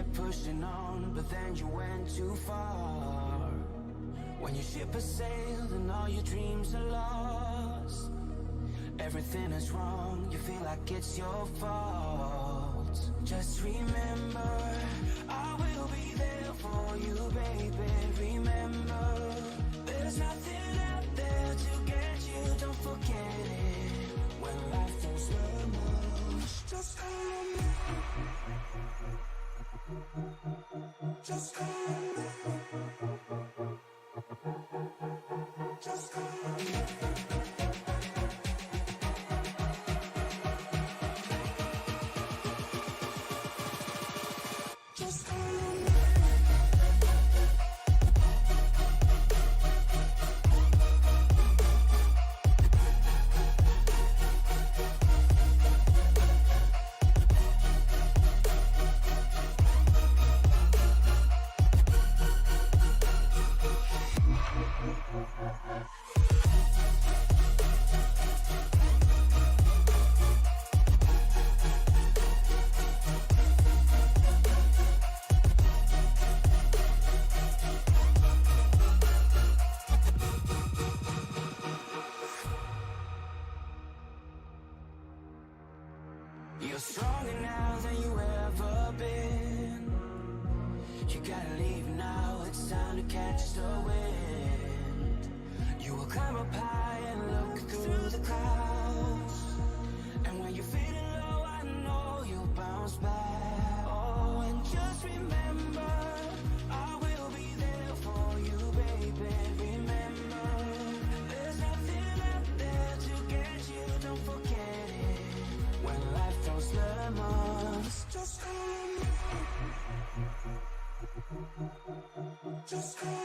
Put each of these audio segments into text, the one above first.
kept pushing on, but then you went too far. When your ship has sailed and all your dreams are lost, everything is wrong, you feel like it's your fault. Just remember, I will be there for you, baby. Remember, there's nothing out there to get you, don't forget it. When life throws lemons, just call me. Just call me. Just call me. Just call me. You're stronger now than you ever been. You gotta leave now, it's time to catch the wind. You will climb up high and look through the clouds, and when you're feeling low, I know you'll bounce back. Oh, and just remember, I will be there for you, baby. Remember, there's nothing out there to get you, don't forget it. When life throws lemons, just call me. Just call me.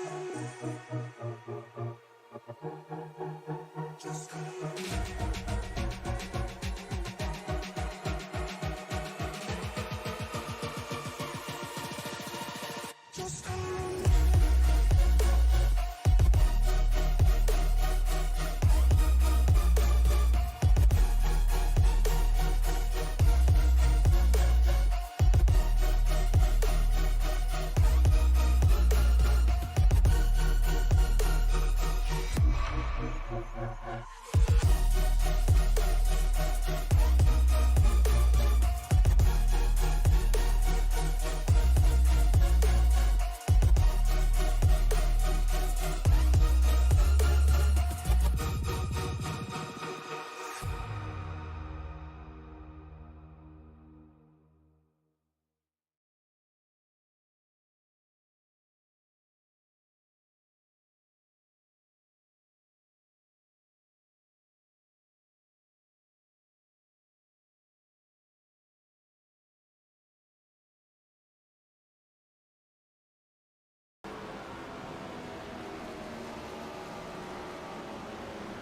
Just call me. Just call me.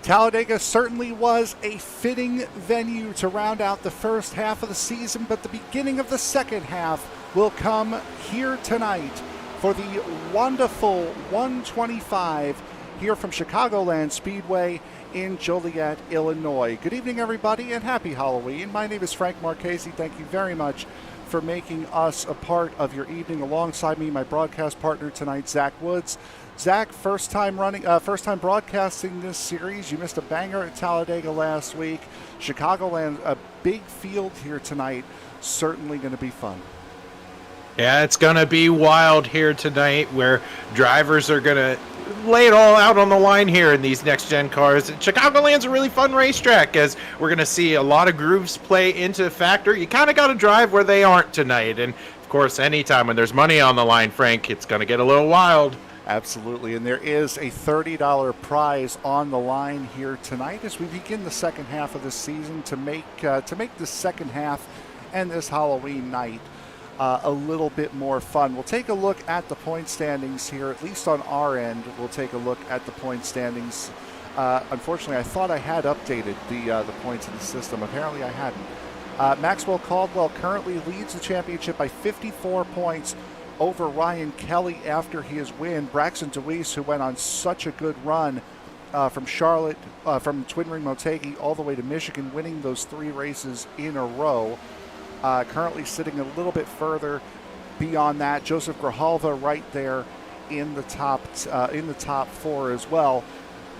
Talladega certainly was a fitting venue to round out the first half of the season, but the beginning of the second half will come here tonight for the Wanda-Ful 125 here from Chicagoland Speedway in Joliet, Illinois. Good evening, everybody, and happy Halloween. My name is Frank Marchese. Thank you very much for making us a part of your evening. Alongside me, my broadcast partner tonight, Zach Woods. Zach, first time broadcasting this series. You missed a banger at Talladega last week. Chicagoland, a big field here tonight. Certainly going to be fun. Yeah, it's going to be wild here tonight, where drivers are going to lay it all out on the line here in these next-gen cars. Chicagoland's a really fun racetrack, as we're going to see a lot of grooves play into the factor. You kind of got to drive where they aren't tonight. And, of course, anytime when there's money on the line, Frank, it's going to get a little wild. Absolutely, and there is a $30 prize on the line here tonight as we begin the second half of the season to make the second half and this Halloween night a little bit more fun. We'll take a look at the point standings here, at least on our end. We'll take a look at the point standings. Unfortunately, I thought I had updated the points in the system. Apparently, I hadn't. Maxwell Caldwell currently leads the championship by 54 points over Ryan Kelly after his win. Braxton DeWeese, who went on such a good run from Charlotte, from Twin Ring Motegi all the way to Michigan, winning those 3 races in a row. Currently sitting a little bit further beyond that, Joseph Grijalva right there in the top 4 as well.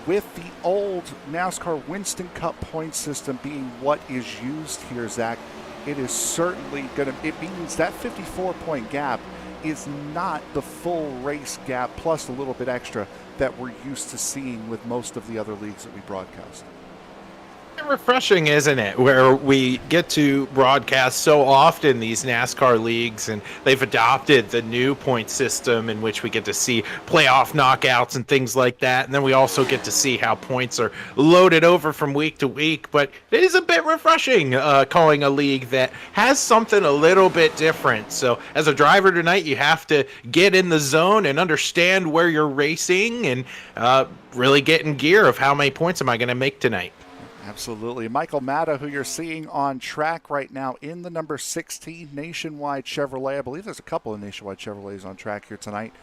With the old NASCAR Winston Cup point system being what is used here, Zach, it is certainly it means that 54-point gap is not the full race gap plus a little bit extra that we're used to seeing with most of the other leagues that we broadcast. Refreshing, isn't it, where we get to broadcast so often these NASCAR leagues, and they've adopted the new point system in which we get to see playoff knockouts and things like that, and then we also get to see how points are loaded over from week to week. But it is a bit refreshing calling a league that has something a little bit different. So as a driver tonight, you have to get in the zone and understand where you're racing and really get in gear of how many points am I going to make tonight. Absolutely. Michael Matta, who you're seeing on track right now in the number 16 Nationwide Chevrolet. I believe there's a couple of Nationwide Chevrolets on track here tonight.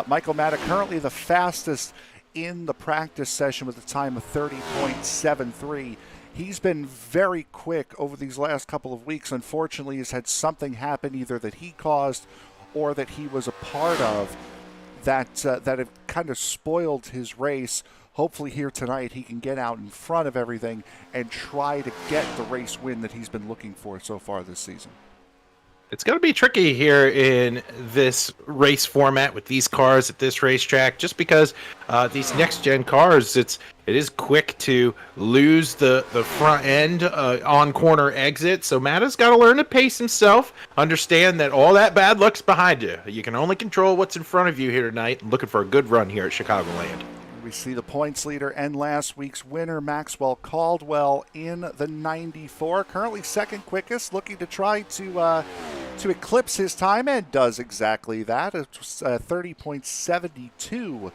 Michael Matta currently the fastest in the practice session with a time of 30.73. He's been very quick over these last couple of weeks. Unfortunately, he's had something happen either that he caused or that he was a part of that have kind of spoiled his race. Hopefully here tonight he can get out in front of everything and try to get the race win that he's been looking for so far this season. It's going to be tricky here in this race format with these cars at this racetrack, just because these next-gen cars, it is quick to lose the front end on corner exit. So Matta's got to learn to pace himself, understand that all that bad luck's behind you. You can only control what's in front of you here tonight. Looking for a good run here at Chicagoland. We see the points leader and last week's winner, Maxwell Caldwell, in the 94. Currently second quickest, looking to try to eclipse his time, and does exactly that. It's 30.72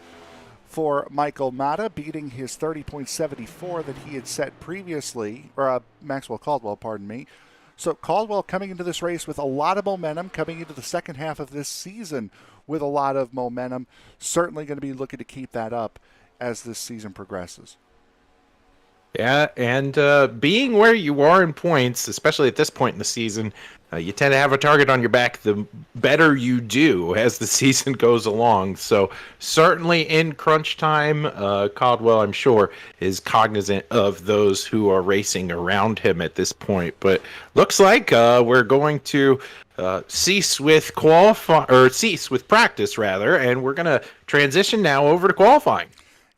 for Michael Matta, beating his 30.74 that he had set previously, or Maxwell Caldwell, pardon me. So Caldwell coming into this race with a lot of momentum, coming into the second half of this season with a lot of momentum. Certainly going to be looking to keep that up as this season progresses. Yeah, and being where you are in points, especially at this point in the season, you tend to have a target on your back the better you do as the season goes along. So certainly in crunch time, Caldwell, I'm sure, is cognizant of those who are racing around him at this point. But looks like we're going to cease with practice rather, and we're going to transition now over to qualifying.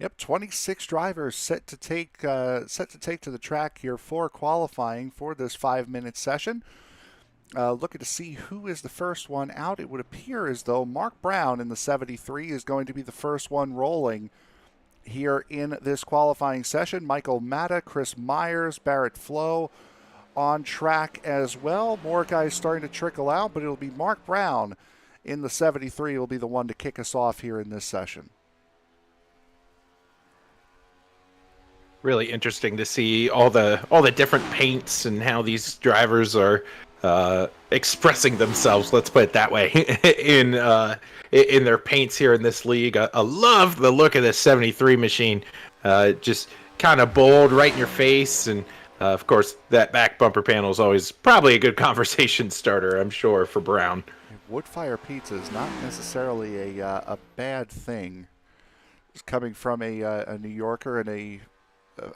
Yep, 26 drivers set to take to the track here for qualifying for this 5-minute session. Looking to see who is the first one out. It would appear as though Mark Brown in the 73 is going to be the first one rolling here in this qualifying session. Michael Matta, Chris Myers, Barrett Flo on track as well. More guys starting to trickle out, but it'll be Mark Brown in the 73 will be the one to kick us off here in this session. Really interesting to see all the different paints and how these drivers are expressing themselves. Let's put it that way in their paints here in this league. I love the look of this 73 machine. Just kind of bold, right in your face, and of course that back bumper panel is always probably a good conversation starter, I'm sure, for Brown. Wood fire pizza is not necessarily a bad thing. It's coming from a New Yorker and a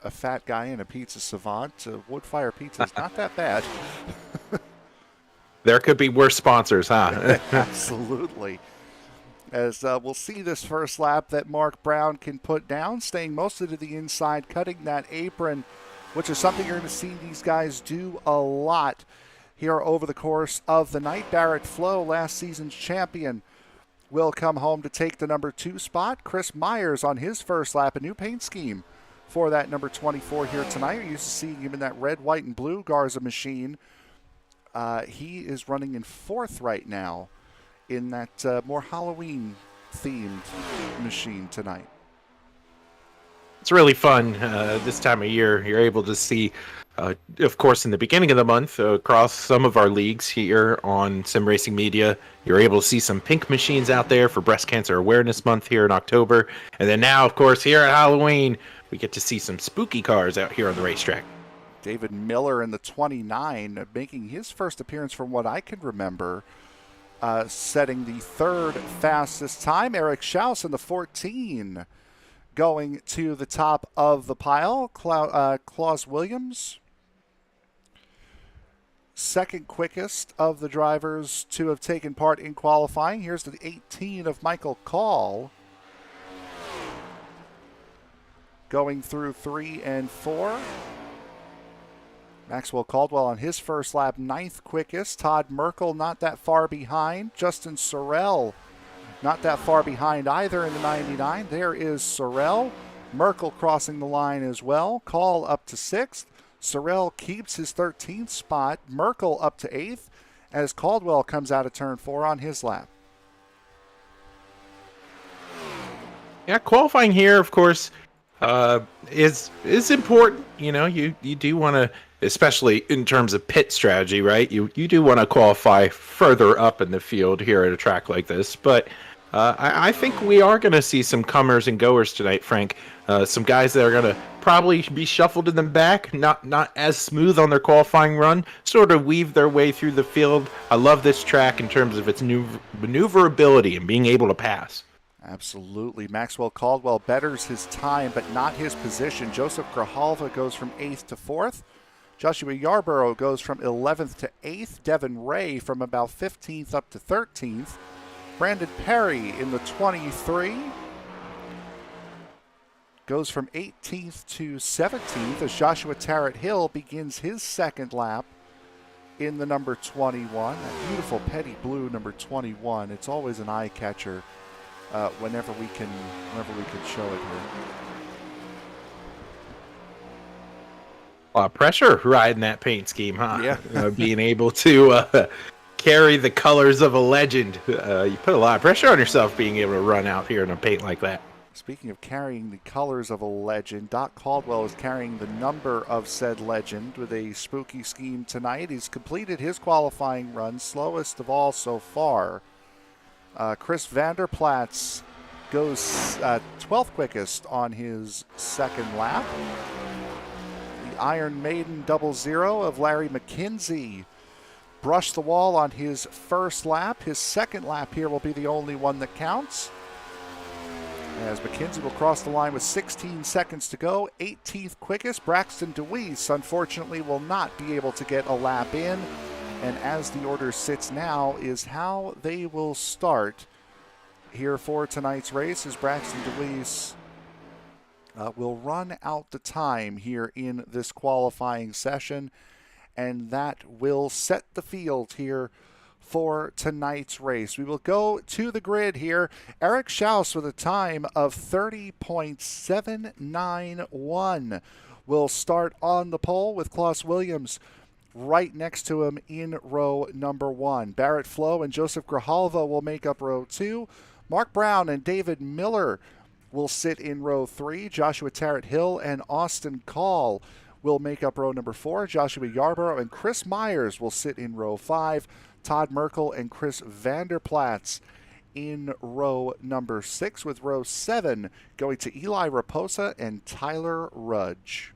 fat guy and a pizza savant. Wood fire pizza is not that bad. There could be worse sponsors, huh? Absolutely. As we'll see this first lap that Mark Brown can put down, staying mostly to the inside, cutting that apron, which is something you're going to see these guys do a lot here over the course of the night. Barrett Flo, last season's champion, will come home to take the number 2 spot. Chris Myers on his first lap, a new paint scheme for that number 24 here tonight. You're used to seeing him in that red, white, and blue Garza machine. He is running in 4th right now in that more Halloween-themed machine tonight. It's really fun this time of year. You're able to see, of course, in the beginning of the month, across some of our leagues here on Sim Racing Media, you're able to see some pink machines out there for Breast Cancer Awareness Month here in October. And then now, of course, here at Halloween, we get to see some spooky cars out here on the racetrack. David Miller in the 29, making his first appearance from what I can remember setting the third fastest time. Eric Schaus in the 14 going to the top of the pile. Klaus Williams, second quickest of the drivers to have taken part in qualifying. Here's the 18 of Michael Call, going through 3 and 4. Maxwell Caldwell on his first lap, 9th quickest. Todd Merkel not that far behind. Justin Sorrell not that far behind either in the 99. There is Sorrell. Merkel crossing the line as well. Call up to 6th. Sorrell keeps his 13th spot. Merkel up to 8th as Caldwell comes out of turn 4 on his lap. Yeah, qualifying here, of course, is important. You know, you do want to, especially in terms of pit strategy, right? You do want to qualify further up in the field here at a track like this. But I think we are going to see some comers and goers tonight, Frank. Some guys that are going to probably be shuffled in the back, not as smooth on their qualifying run, sort of weave their way through the field. I love this track in terms of its maneuverability and being able to pass. Absolutely. Maxwell Caldwell betters his time, but not his position. Joseph Grijalva goes from 8th to 4th. Joshua Yarborough goes from 11th to 8th. Devin Ray from about 15th up to 13th. Brandon Perry in the 23 goes from 18th to 17th as Joshua Tarrant Hill begins his second lap in the number 21. That beautiful petty blue number 21. It's always an eye catcher whenever we can show it here. A lot of pressure riding that paint scheme, huh? Yeah. Being able to carry the colors of a legend. You put a lot of pressure on yourself being able to run out here in a paint like that. Speaking of carrying the colors of a legend, Doc Caldwell is carrying the number of said legend with a spooky scheme tonight. He's completed his qualifying run, slowest of all so far. Chris Vanderplatz goes 12th quickest on his second lap. The Iron Maiden 00 of Larry McKenzie brushed the wall on his first lap. His second lap here will be the only one that counts, as McKenzie will cross the line with 16 seconds to go. 18th quickest, Braxton DeWeese, unfortunately will not be able to get a lap in. And as the order sits now is how they will start here for tonight's race, as Braxton DeWeese will run out the time here in this qualifying session, and that will set the field here for tonight's race. We will go to the grid here. Eric Schaus with a time of 30.791 will start on the pole, with Klaus Williams right next to him in row number 1. Barrett Flo and Joseph Grijalva will make up row 2. Mark Brown and David Miller will sit in row 3. Joshua Tarrant Hill and Austin Call will make up row number 4. Joshua Yarborough and Chris Myers will sit in row 5. Todd Merkel and Chris Vanderplatz in row number 6, with row 7 going to Eli Raposa and Tyler Rudge.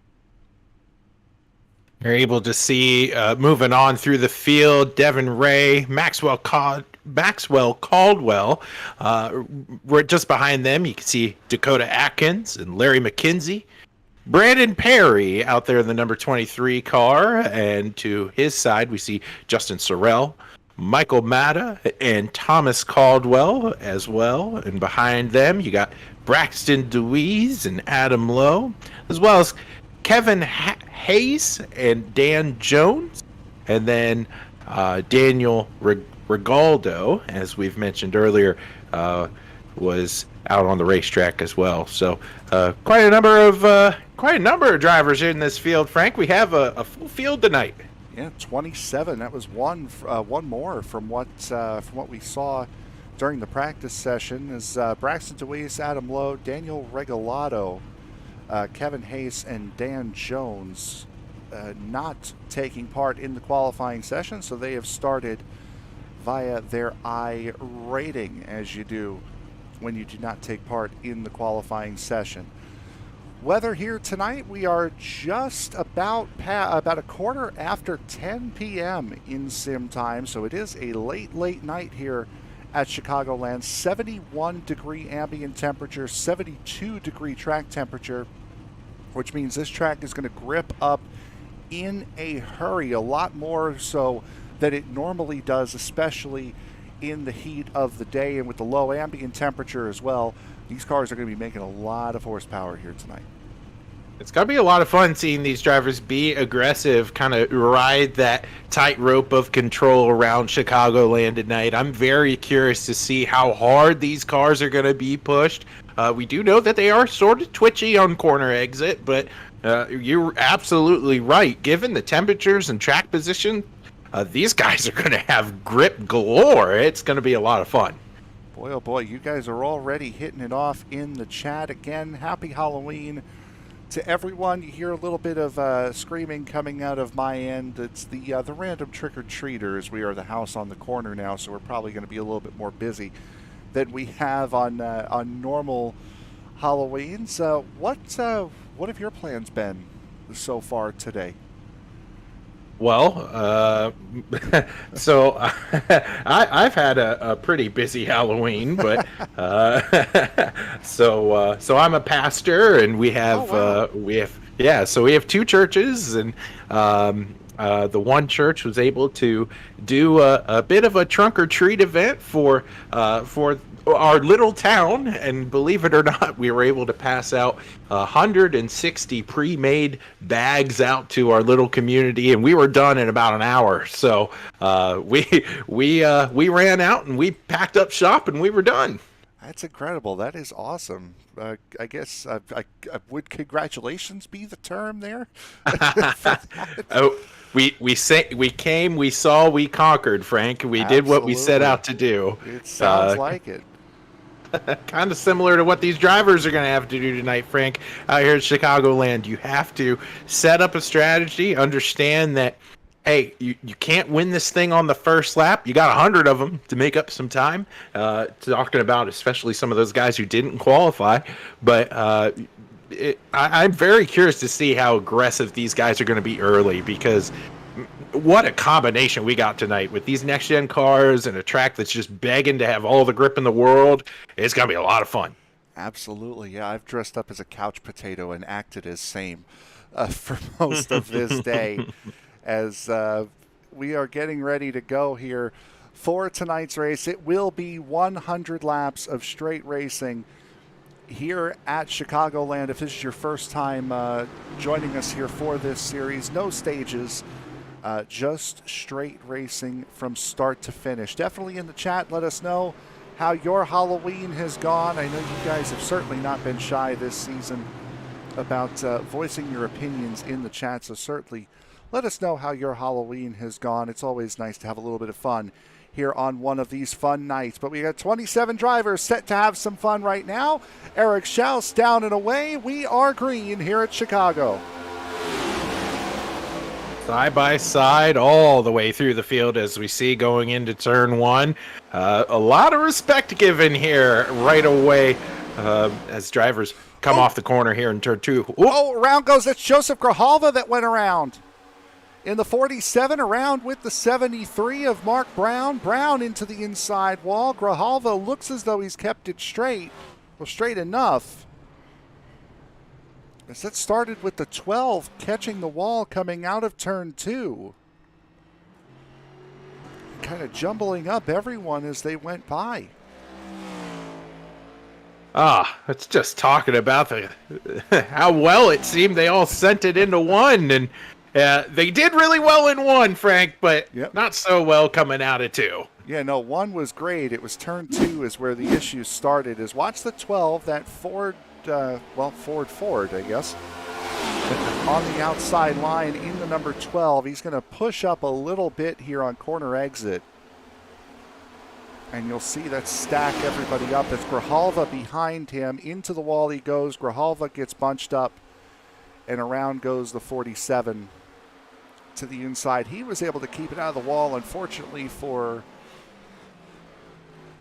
You're able to see moving on through the field, Devin Ray, Maxwell Caldwell. We're just behind them. You can see Dakota Atkins and Larry McKenzie. Brandon Perry out there in the number 23 car. And to his side, we see Justin Sorrell, Michael Matta, and Thomas Caldwell as well. And behind them, you got Braxton DeWeese and Adam Lowe, as well as Kevin Hayes and Dan Jones, and then Daniel Regaldo, as we've mentioned earlier, was out on the racetrack as well. So quite a number of drivers in this field. Frank, we have a full field tonight. Yeah, 27. That was one more from what we saw during the practice session. Is Braxton DeWeese, Adam Lowe, Daniel Regalado, Kevin Hayes, and Dan Jones not taking part in the qualifying session, so they have started via their I rating, as you do when you do not take part in the qualifying session. Weather here tonight, we are just about a quarter after 10 p.m. in sim time, so it is a late night here at Chicagoland. 71 degree ambient temperature, 72 degree track temperature, which means this track is going to grip up in a hurry, a lot more so than it normally does, especially in the heat of the day, and with the low ambient temperature as well. These cars are going to be making a lot of horsepower here tonight. It's going to be a lot of fun seeing these drivers be aggressive, kind of ride that tightrope of control around Chicagoland tonight. I'm very curious to see how hard these cars are going to be pushed. We do know that they are sort of twitchy on corner exit, but you're absolutely right. Given the temperatures and track position, these guys are going to have grip galore. It's going to be a lot of fun. Boy, oh boy, you guys are already hitting it off in the chat. Again, happy Halloween to everyone. You hear a little bit of screaming coming out of my end. It's the random trick-or-treaters. We are the house on the corner now, so we're probably going to be a little bit more busy than we have on normal Halloweens. What have your plans been so far today? Well, so I've had a pretty busy Halloween, but so I'm a pastor, and we have so we have two churches, and the one church was able to do a bit of a trunk or treat event for our little town, and believe it or not, we were able to pass out 160 pre-made bags out to our little community, and we were done in about an hour. So we ran out and we packed up shop and we were done. That's incredible. That is awesome. I guess would congratulations be the term there? Oh, we came, we saw, we conquered, Frank. We did what we set out to do. It sounds like it. Kind of similar to what these drivers are going to have to do tonight, Frank, out here at Chicagoland. You have to set up a strategy, understand that, hey, you can't win this thing on the first lap. You got 100 of them to make up some time. Talking about especially some of those guys who didn't qualify. But I'm very curious to see how aggressive these guys are going to be early, because what a combination we got tonight with these next-gen cars and a track that's just begging to have all the grip in the world. It's going to be a lot of fun. Absolutely, yeah. I've dressed up as a couch potato and acted as same for most of this day as we are getting ready to go here for tonight's race. It will be 100 laps of straight racing here at Chicagoland. If this is your first time joining us here for this series, no stages. Just straight racing from start to finish. Definitely in the chat, let us know how your Halloween has gone. I know you guys have certainly not been shy this season about voicing your opinions in the chat, so certainly let us know how your Halloween has gone. It's always nice to have a little bit of fun here on one of these fun nights. But we got 27 drivers set to have some fun right now. Eric Schaus down and away. We are green here at Chicago. Side by side all the way through the field as we see going into turn one. A lot of respect given here right away as drivers come off the corner here in turn two. Around goes, that's Joseph Grijalva that went around. In the 47, around with the 73 of Mark Brown. Brown into the inside wall. Grijalva looks as though he's kept it straight. Well, straight enough. As that started with the 12 catching the wall coming out of turn two. Kind of jumbling up everyone as they went by. It's just talking about how well it seemed they all sent it into one, and they did really well in one, Frank, but not so well coming out of two. Yeah, no, one was great. It was turn two is where the issues started. Is watch the 12, that Ford, Ford, I guess, on the outside line in the number 12. He's going to push up a little bit here on corner exit. And you'll see that stack everybody up. It's Grijalva behind him. Into the wall he goes. Grijalva gets bunched up, and around goes the 47 to the inside. He was able to keep it out of the wall. Unfortunately for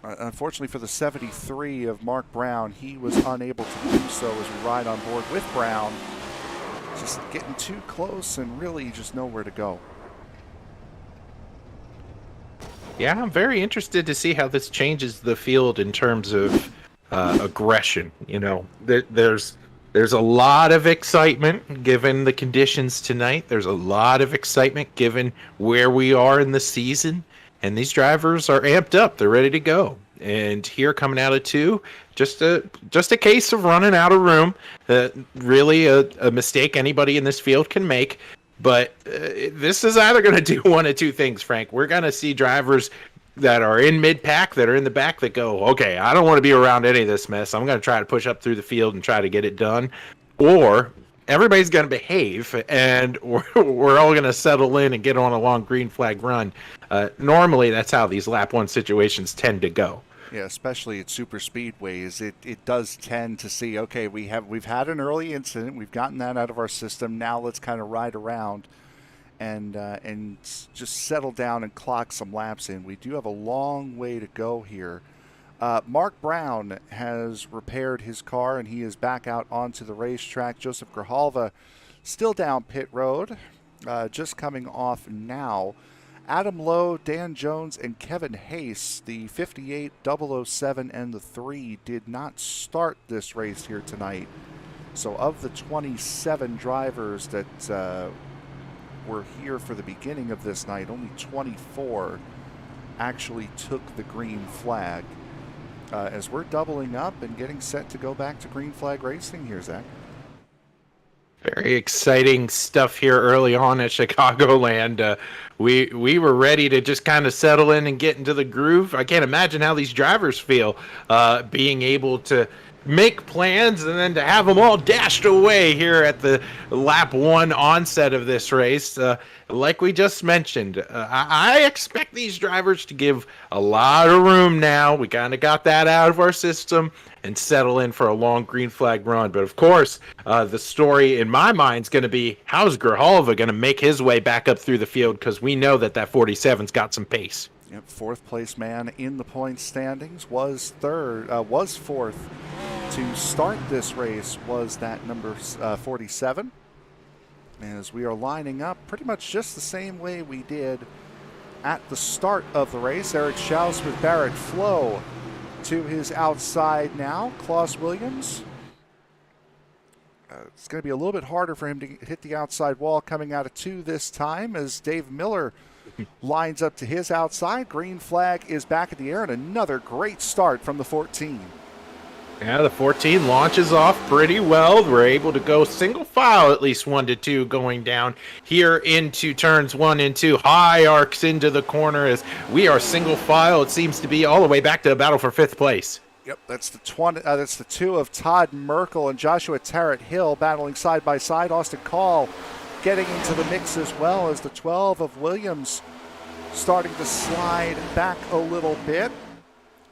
Unfortunately for the 73 of Mark Brown, he was unable to do so as we ride on board with Brown. Just getting too close and really just nowhere to go. Yeah, I'm very interested to see how this changes the field in terms of aggression. You know, there's a lot of excitement given the conditions tonight. There's a lot of excitement given where we are in the season, and these drivers are amped up. They're ready to go. And here coming out of 2, just a case of running out of room. Really a mistake anybody in this field can make. But this is either going to do one of two things, Frank. We're going to see drivers that are in mid-pack, that are in the back, that go, okay, I don't want to be around any of this mess. I'm going to try to push up through the field and try to get it done. Or everybody's going to behave, and we're all going to settle in and get on a long green flag run. Normally, that's how these lap 1 situations tend to go. Yeah, especially at super speedways, it does tend to see, okay, we've had an early incident, we've gotten that out of our system. Now let's kind of ride around and just settle down and clock some laps in. We do have a long way to go here. Mark Brown has repaired his car and he is back out onto the racetrack. Joseph Grijalva still down pit road, just coming off now. Adam Lowe, Dan Jones, and Kevin Hayes, the 58, 007, and the 3, did not start this race here tonight. So of the 27 drivers that were here for the beginning of this night, only 24 actually took the green flag. As we're doubling up and getting set to go back to green flag racing here, Zach. Very exciting stuff here early on at Chicagoland. We were ready to just kind of settle in and get into the groove. I can't imagine how these drivers feel being able to make plans and then to have them all dashed away here at the lap 1 onset of this race. Like we just mentioned, I expect these drivers to give a lot of room now. We kind of got that out of our system and settle in for a long green flag run. But of course, the story in my mind is going to be, how's Grijalva going to make his way back up through the field? Because we know that 47's got some pace. Yep, 4th place man in the points standings, was fourth to start this race, was that number 47. As we are lining up pretty much just the same way we did at the start of the race. Eric Schaus with Barrett Flo to his outside now. Klaus Williams. It's going to be a little bit harder for him to hit the outside wall coming out of 2 this time, as Dave Miller lines up to his outside. Green flag is back in the air, and another great start from the 14. Yeah, the 14 launches off pretty well. We're able to go single file, at least 1 to 2, going down here into turns 1 and 2. High arcs into the corner as we are single file. It seems to be all the way back to a battle for 5th place. Yep, that's the 2 of Todd Merkel and Joshua Tarrant Hill battling side by side. Austin Call getting into the mix as well, as the 12 of Williams starting to slide back a little bit.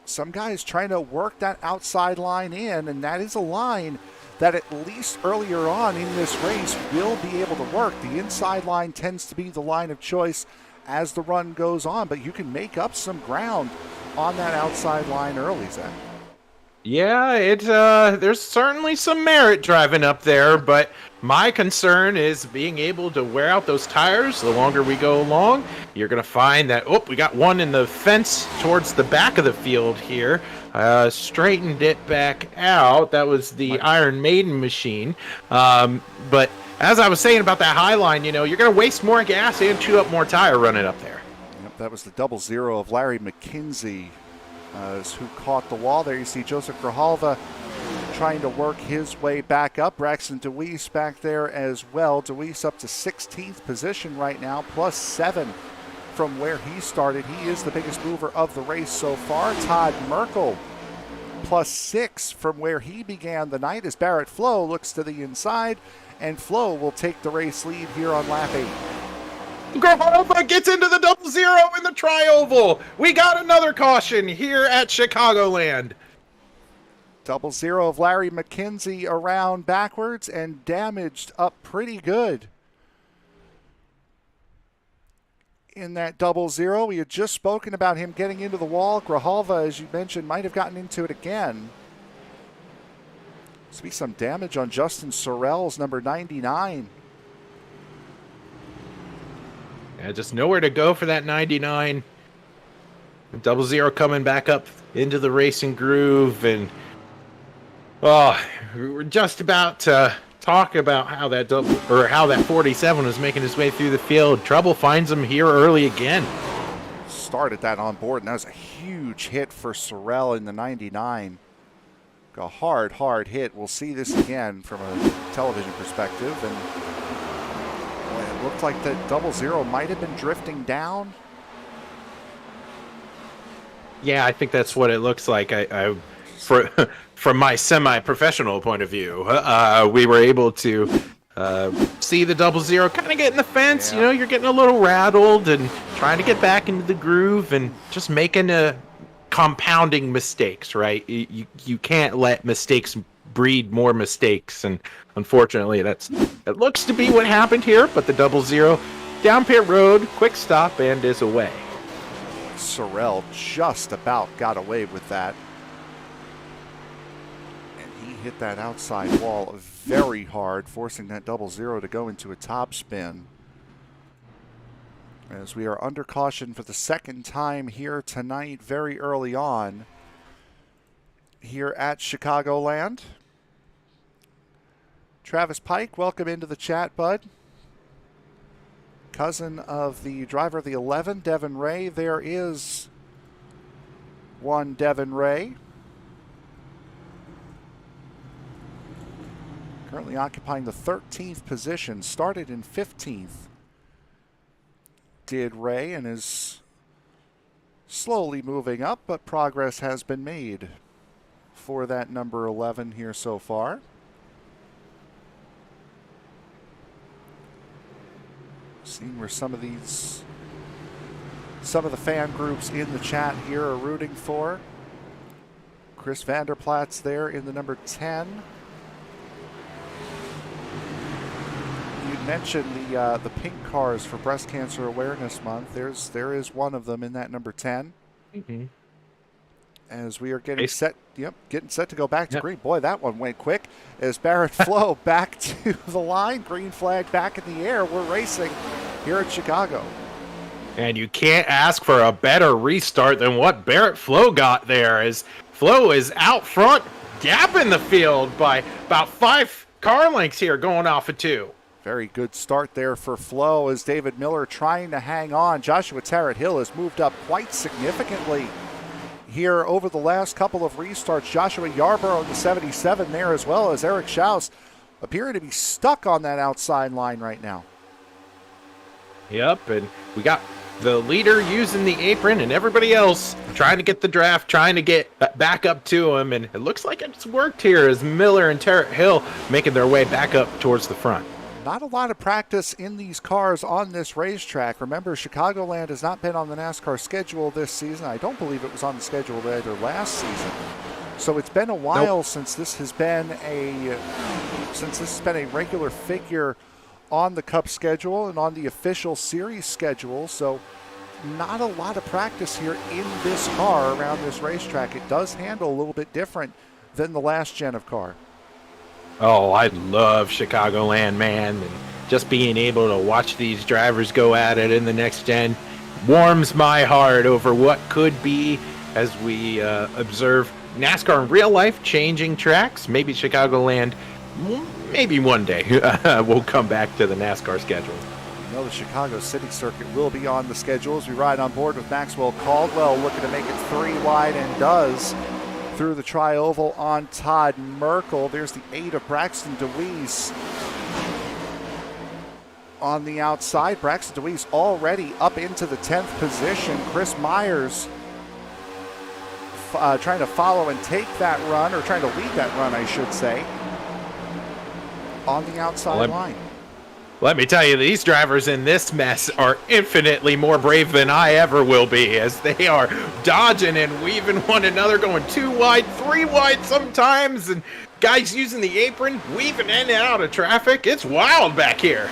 Some guys trying to work that outside line in, and that is a line that at least earlier on in this race will be able to work. The inside line tends to be the line of choice as the run goes on, but you can make up some ground on that outside line early, Zach. Yeah, there's certainly some merit driving up there, but my concern is being able to wear out those tires. The longer we go along, you're going to find that, we got one in the fence towards the back of the field here. Straightened it back out. That was the Iron Maiden machine. But as I was saying about that high line, you're going to waste more gas and chew up more tire running up there. Yep, that was the 00 of Larry McKenzie. Who caught the wall there. You see Joseph Grijalva trying to work his way back up. Braxton DeWeese back there as well. DeWeese up to 16th position right now, +7 from where he started. He is the biggest mover of the race so far. Todd Merkel +6 from where he began the night, as Barrett Flo looks to the inside, and Flo will take the race lead here on lap 8. Grijalva gets into the 00 in the tri-oval. We got another caution here at Chicagoland. 00 of Larry McKenzie around backwards and damaged up pretty good in that 00. We had just spoken about him getting into the wall. Grijalva, as you mentioned, might have gotten into it again. There's be some damage on Justin Sorrell's number 99. Yeah, just nowhere to go for that 99. 00 coming back up into the racing groove, and we're just about to talk about how that 47 was making his way through the field. Trouble finds him here early again. Started that on board, and that was a huge hit for Sorrell in the 99. A hard hit. We'll see this again from a television perspective, and boy, it looked like that 00 might have been drifting down. Yeah, I think that's what it looks like. From my semi-professional point of view, we were able to see the 00 kind of get in the fence. Yeah. You're getting a little rattled and trying to get back into the groove and just making compounding mistakes, right? You can't let mistakes breed more mistakes, and unfortunately it looks to be what happened here. But the 00 down pit road, quick stop, and is away. Sorrell just about got away with that, and he hit that outside wall very hard, forcing that 00 to go into a top spin. As we are under caution for the second time here tonight, very early on here at Chicagoland. Travis Pike, welcome into the chat, bud. Cousin of the driver of the 11, Devin Ray. There is one Devin Ray. Currently occupying the 13th position, started in 15th. Did Ray, and is slowly moving up, but progress has been made for that number 11 here so far. Seeing where some of the fan groups in the chat here are rooting for. Chris Vanderplat's there in the number 10. You mentioned the pink cars for Breast Cancer Awareness Month. There is one of them in that number 10. Mm-hmm. As we are getting set to go back to green. Boy, that one went quick. As Barrett Flo back to the line, green flag back in the air. We're racing here at Chicago. And you can't ask for a better restart than what Barrett Flo got there, as Flo is out front, gapping the field by about 5 car lengths here, going off of 2. Very good start there for Flo, as David Miller trying to hang on. Joshua Tarrant Hill has moved up quite significantly here over the last couple of restarts. Joshua Yarborough in the 77 there, as well as Eric Schaus, appearing to be stuck on that outside line right now. Yep, and we got the leader using the apron and everybody else trying to get the draft, trying to get back up to him, and it looks like it's worked here as Miller and Tarrant Hill making their way back up towards the front. Not a lot of practice in these cars on this racetrack. Remember, Chicagoland has not been on the NASCAR schedule this season. I don't believe it was on the schedule either last season. So it's been a while since this has been a regular figure on the Cup schedule and on the official series schedule. So not a lot of practice here in this car around this racetrack. It does handle a little bit different than the last gen of car. Oh, I love Chicagoland, man. And just being able to watch these drivers go at it in the next gen warms my heart over what could be as we observe NASCAR in real life changing tracks. Maybe Chicagoland, maybe one day we'll come back to the NASCAR schedule. You know, the Chicago City Circuit will be on the schedule as we ride on board with Maxwell Caldwell, looking to make it 3 wide, and does through the tri-oval on Todd Merkel. There's the 8 of Braxton DeWeese on the outside. Braxton DeWeese already up into the 10th position. Chris Myers trying to follow and take that run, or trying to lead that run, I should say, on the outside line. Let me tell you, these drivers in this mess are infinitely more brave than I ever will be, as they are dodging and weaving one another, going 2 wide, 3 wide sometimes, and guys using the apron, weaving in and out of traffic. It's wild back here.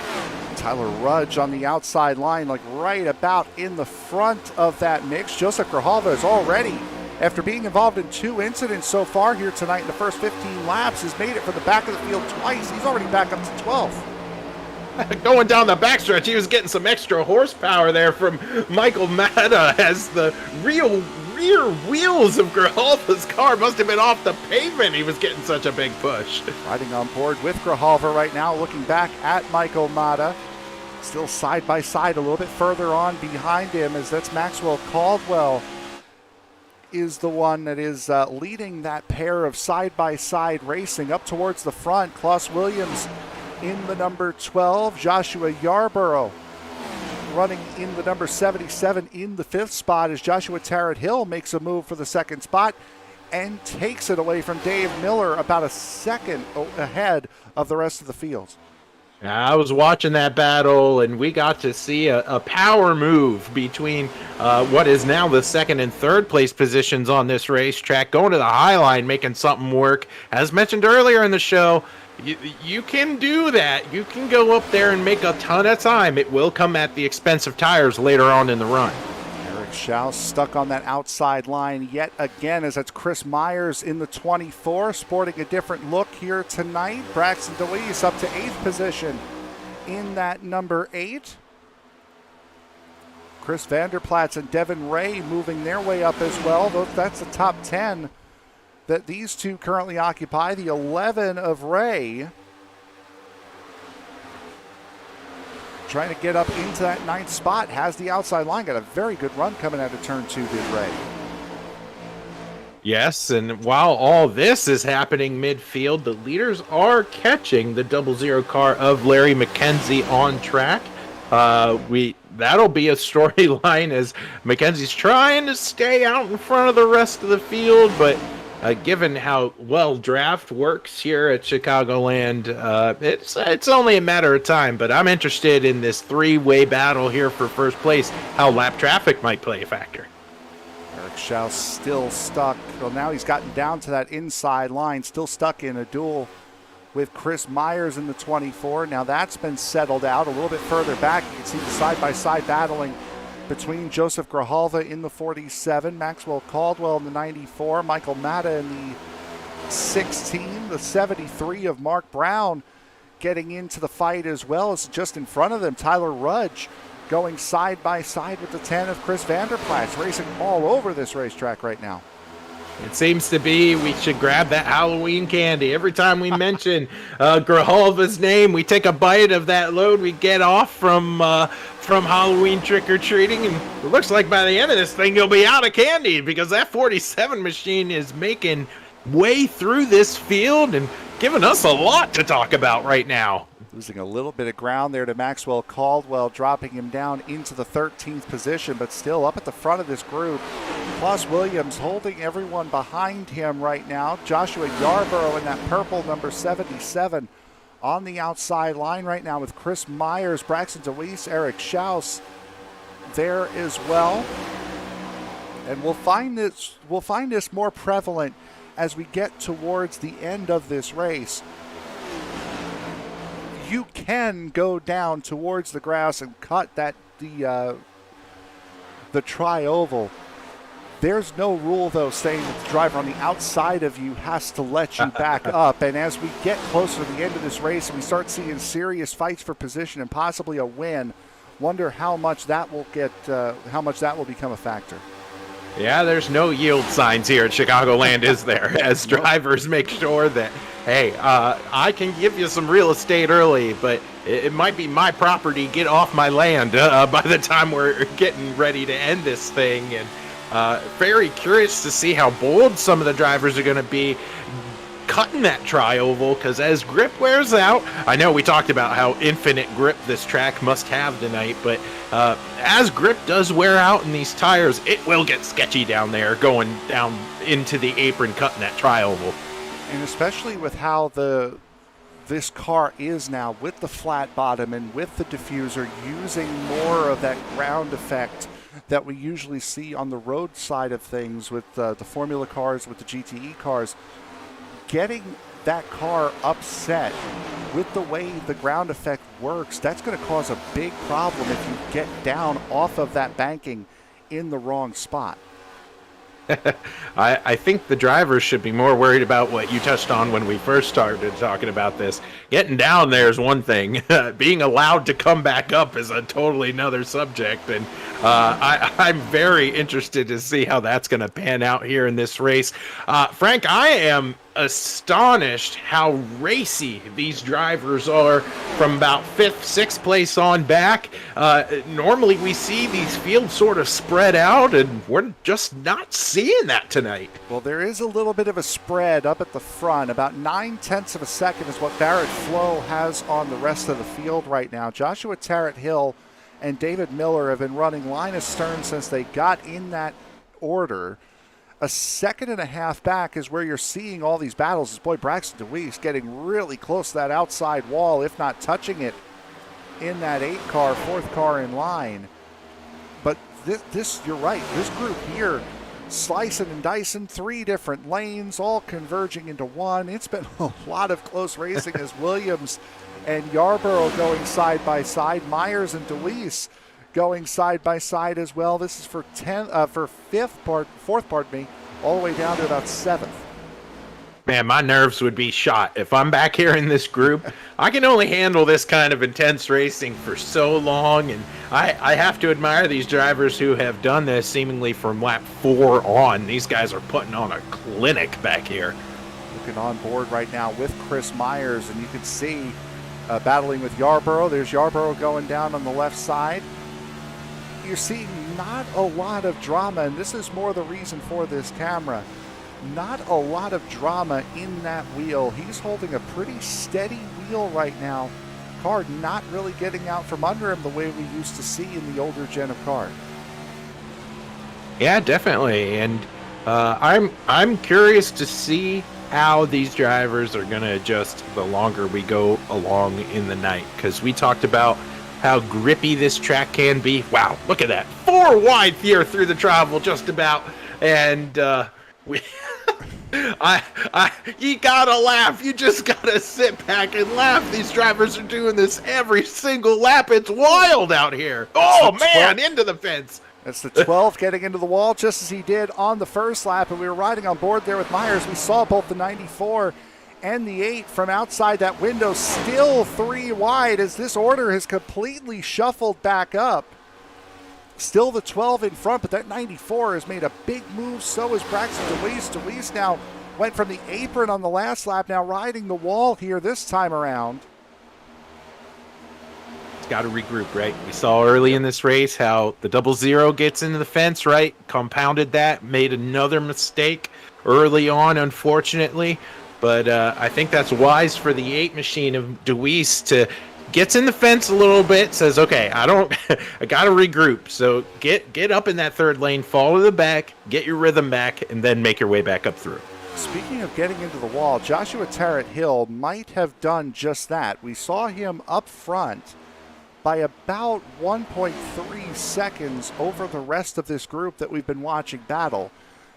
Tyler Rudge on the outside line, like right about in the front of that mix. Joseph Grijalva is already, after being involved in 2 incidents so far here tonight in the first 15 laps, has made it from the back of the field twice. He's already back up to 12th. Going down the backstretch, he was getting some extra horsepower there from Michael Matta as the rear wheels of Grijalva's car must have been off the pavement. He was getting such a big push. Riding on board with Grijalva right now, looking back at Michael Matta. Still side by side a little bit further on behind him, as that's Maxwell Caldwell is the one that is leading that pair of side-by-side racing up towards the front. Klaus Williams in the number 12. Joshua Yarborough running in the number 77 in the 5th spot as Joshua Tarrant Hill makes a move for the 2nd spot and takes it away from Dave Miller, about a second ahead of the rest of the field. I was watching that battle, and we got to see a power move between what is now the 2nd and 3rd place positions on this racetrack, going to the high line, making something work. As mentioned earlier in the show, you can do that. You can go up there and make a ton of time. It will come at the expense of tires later on in the run. Eric Schaus stuck on that outside line yet again, as that's Chris Myers in the 24, sporting a different look here tonight. Braxton DeWeese up to 8th position in that number 8. Chris Vanderplatz and Devin Ray moving their way up as well. That's the top 10 that these two currently occupy. The 11 of Ray trying to get up into that 9th spot, has the outside line. Got a very good run coming out of turn 2, did Ray. Yes, and while all this is happening midfield, the leaders are catching the 00 car of Larry McKenzie on track. That'll be a storyline as McKenzie's trying to stay out in front of the rest of the field, but given how well draft works here at Chicagoland, it's only a matter of time. But I'm interested in this 3-way battle here for first place, how lap traffic might play a factor. Eric Schaus still stuck. Well, now he's gotten down to that inside line, still stuck in a duel with Chris Myers in the 24. Now that's been settled out a little bit further back. You can see the side-by-side battling between Joseph Grijalva in the 47, Maxwell Caldwell in the 94, Michael Matta in the 16, the 73 of Mark Brown getting into the fight as well. As just in front of them, Tyler Rudge going side by side with the 10 of Chris Vanderplatz, racing all over this racetrack right now. It seems to be we should grab that Halloween candy. Every time we mention Grijalva's name, we take a bite of that load we get off from Halloween trick-or-treating, and it looks like by the end of this thing you'll be out of candy, because that 47 machine is making way through this field and giving us a lot to talk about right now. Losing a little bit of ground there to Maxwell Caldwell, dropping him down into the 13th position, but still up at the front of this group. Plus Williams holding everyone behind him right now. Joshua Yarborough in that purple number 77 on the outside line right now with Chris Myers, Braxton DeWeese, Eric Schaus there as well. And we'll find this more prevalent as we get towards the end of this race. You can go down towards the grass and cut that the tri-oval. There's no rule, though, saying that the driver on the outside of you has to let you back up. And as we get closer to the end of this race and we start seeing serious fights for position and possibly a win, wonder how much that will become a factor. Yeah, there's no yield signs here at Chicagoland, is there? As drivers make sure that, hey, I can give you some real estate early, but it might be my property. Get off my land by the time we're getting ready to end this thing. And very curious to see how bold some of the drivers are going to be cutting that tri-oval, because as grip wears out, I know we talked about how infinite grip this track must have tonight, but as grip does wear out in these tires, it will get sketchy down there going down into the apron, cutting that tri-oval. And especially with how this car is now, with the flat bottom and with the diffuser using more of that ground effect that we usually see on the road side of things with the Formula cars, with the GTE cars. Getting that car upset with the way the ground effect works, that's going to cause a big problem if you get down off of that banking in the wrong spot. I think the drivers should be more worried about what you touched on when we first started talking about this. Getting down there is one thing. Being allowed to come back up is a totally another subject. And I'm very interested to see how that's going to pan out here in this race. Frank, I am astonished how racy these drivers are from about 5th, 6th place on back. Normally we see these fields sort of spread out, and we're just not seeing that tonight. Well, there is a little bit of a spread up at the front. About 9/10 of a second is what Barrett Flo has on the rest of the field right now. Joshua Tarrant-Hill and David Miller have been running line astern since they got in that order. A second and a half back is where you're seeing all these battles. Is Braxton DeWeese getting really close to that outside wall, if not touching it in that 8-car, 4th car in line. But this, you're right, this group here, slicing and dicing, 3 different lanes, all converging into one. It's been a lot of close racing as Williams and Yarborough going side by side. Myers and DeWeese going side by side as well. This is for 4th, all the way down to about 7th. Man, my nerves would be shot if I'm back here in this group. I can only handle this kind of intense racing for so long, and I have to admire these drivers who have done this seemingly from lap 4 on. These guys are putting on a clinic back here. Looking on board right now with Chris Myers, and you can see battling with Yarborough. There's Yarborough going down on the left side. You're seeing not a lot of drama, and this is more the reason for this camera. Not a lot of drama in that wheel. He's holding a pretty steady wheel right now. Car not really getting out from under him the way we used to see in the older gen of car. Yeah, definitely. And I'm curious to see how these drivers are going to adjust the longer we go along in the night, because we talked about how grippy this track can be. Wow, look at that. 4 wide here through the travel just about. And we you gotta laugh. You just gotta sit back and laugh. These drivers are doing this every single lap. It's wild out here. Oh, man, into the fence. It's the 12th getting into the wall just as he did on the first lap, and we were riding on board there with Myers. We saw both the 94 and the 8 from outside that window, still 3 wide as this order has completely shuffled back up. Still the 12 in front, but that 94 has made a big move. So is Braxton DeWeese. DeWeese now went from the apron on the last lap, now riding the wall here this time around. It's got to regroup, right? We saw early in this race how the 00 gets into the fence, right? Compounded that, made another mistake early on, unfortunately. But I think that's wise for the 8 machine of DeWeese to gets in the fence a little bit, says, okay, I got to regroup. So get up in that 3rd lane, fall to the back, get your rhythm back, and then make your way back up through. Speaking of getting into the wall, Joshua Tarrant-Hill might have done just that. We saw him up front by about 1.3 seconds over the rest of this group that we've been watching battle.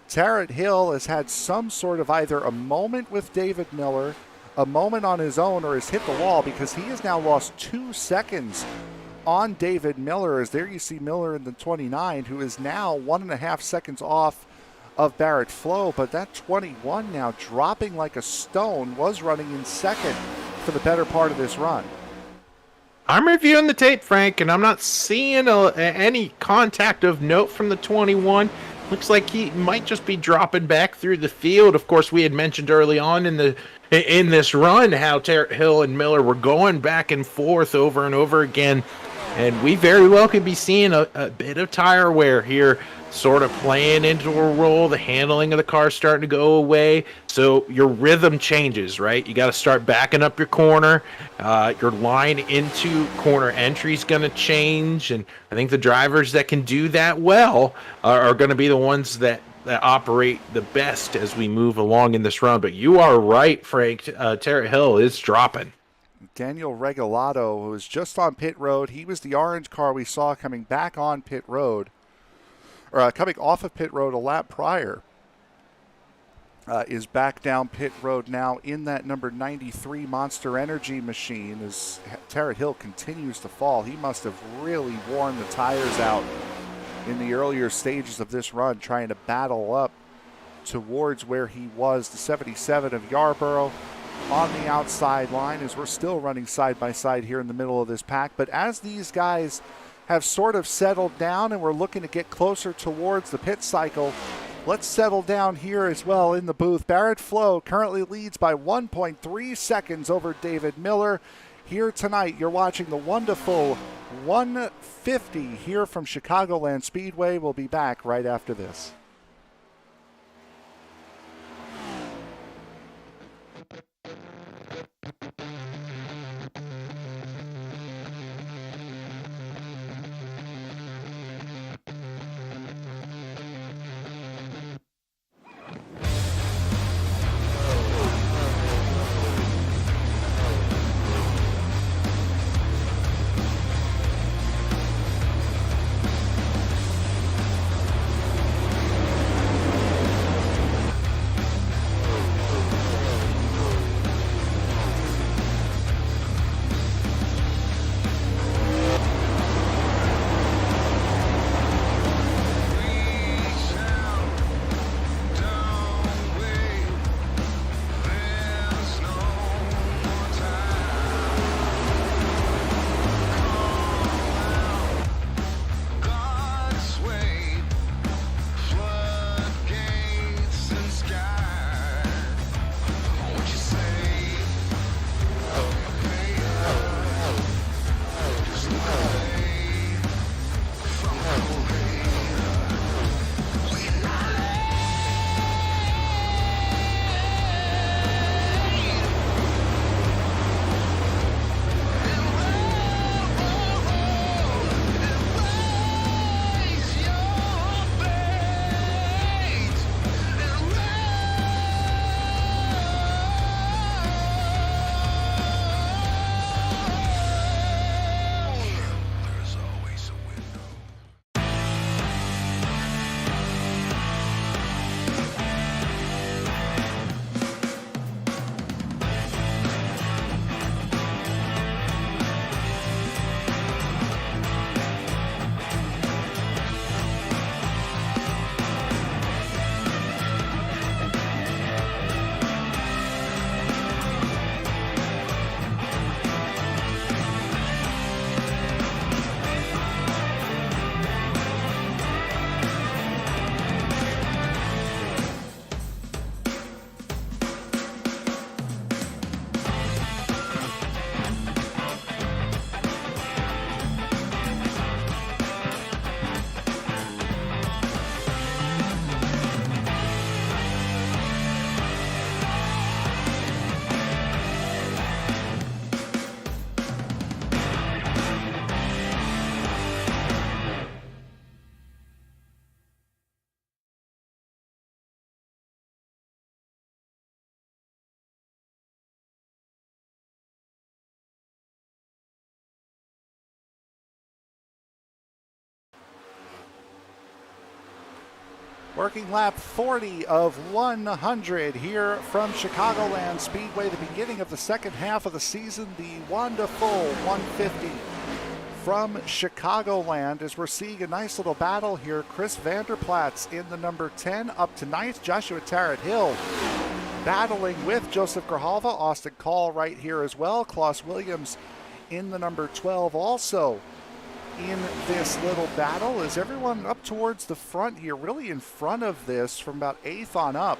Tarrant-Hill has had some sort of either a moment with David Miller, a moment on his own, or has hit the wall, because he has now lost 2 seconds on David Miller. As there you see Miller in the 29, who is now 1.5 seconds off of Barrett Flo, but that 21 now dropping like a stone, was running in 2nd for the better part of this run. I'm reviewing the tape, Frank, and I'm not seeing any contact of note from the 21. Looks like he might just be dropping back through the field. Of course, we had mentioned early on in this run how Tarrant-Hill and Miller were going back and forth over and over again, and we very well could be seeing a bit of tire wear here, sort of playing into a role. The handling of the car starting to go away, so your rhythm changes, right? You got to start backing up your corner. Your line into corner entry is going to change, and I think the drivers that can do that well are going to be the ones that operate the best as we move along in this run. But you are right, Frank. Tarrant-Hill is dropping. Daniel Regalado, who was just on pit road, he was the orange car we saw coming back on pit road, or coming off of pit road a lap prior. is back down pit road now in that number 93 Monster Energy machine as Tarrant Hill continues to fall. He must have really worn the tires out in the earlier stages of this run, trying to battle up towards where he was, the 77 of Yarborough on the outside line, as we're still running side by side here in the middle of this pack. But as these guys have sort of settled down and we're looking to get closer towards the pit cycle, let's settle down here as well in the booth. Barrett Flo currently leads by 1.3 seconds over David Miller. Here tonight, you're watching the Wanda-Ful 150 here from Chicagoland Speedway. We'll be back right after this. Working lap 40 of 100 here from Chicagoland Speedway, the beginning of the second half of the season, the Wanda-Ful 150 from Chicagoland, as we're seeing a nice little battle here. Chris Vanderplat's in the number 10 up to 9th. Joshua Tarrant Hill battling with Joseph Grijalva. Austin Call right here as well. Klaus Williams in the number 12 also in this little battle, as everyone up towards the front here, really in front of this from about 8th on up,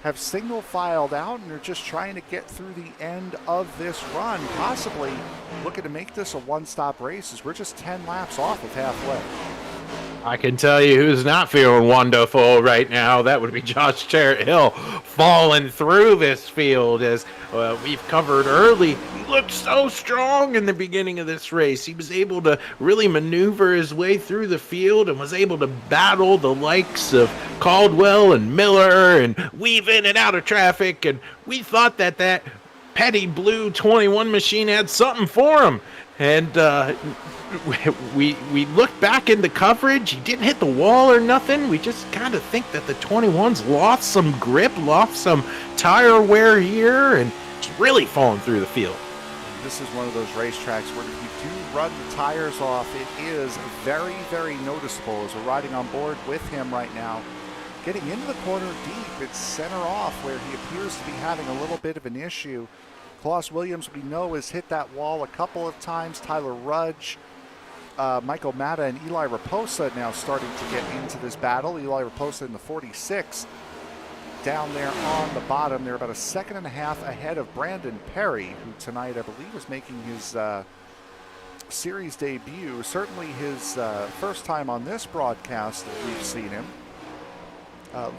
have single filed out and are just trying to get through the end of this run, possibly looking to make this a one-stop race, as we're just 10 laps off of halfway. I can tell you who's not feeling wonderful right now. That would be Josh Tarrant Hill, falling through this field. As we've covered early, he looked so strong in the beginning of this race. He was able to really maneuver his way through the field and was able to battle the likes of Caldwell and Miller and weave in and out of traffic. And we thought that petty blue 21 machine had something for him. And we looked back in the coverage. He didn't hit the wall or nothing. We just kind of think that the 21's lost some grip, lost some tire wear here, and it's really falling through the field. This is one of those racetracks where if you do run the tires off, it is very, very noticeable. As we're riding on board with him right now, getting into the corner deep, it's center off where he appears to be having a little bit of an issue. Klaus Williams, we know, has hit that wall a couple of times. Tyler Rudge, Michael Matta, and Eli Raposa now starting to get into this battle. Eli Raposa in the 46 down there on the bottom. They're about a second and a half ahead of Brandon Perry, who tonight I believe was making his series debut. Certainly his first time on this broadcast that we've seen him.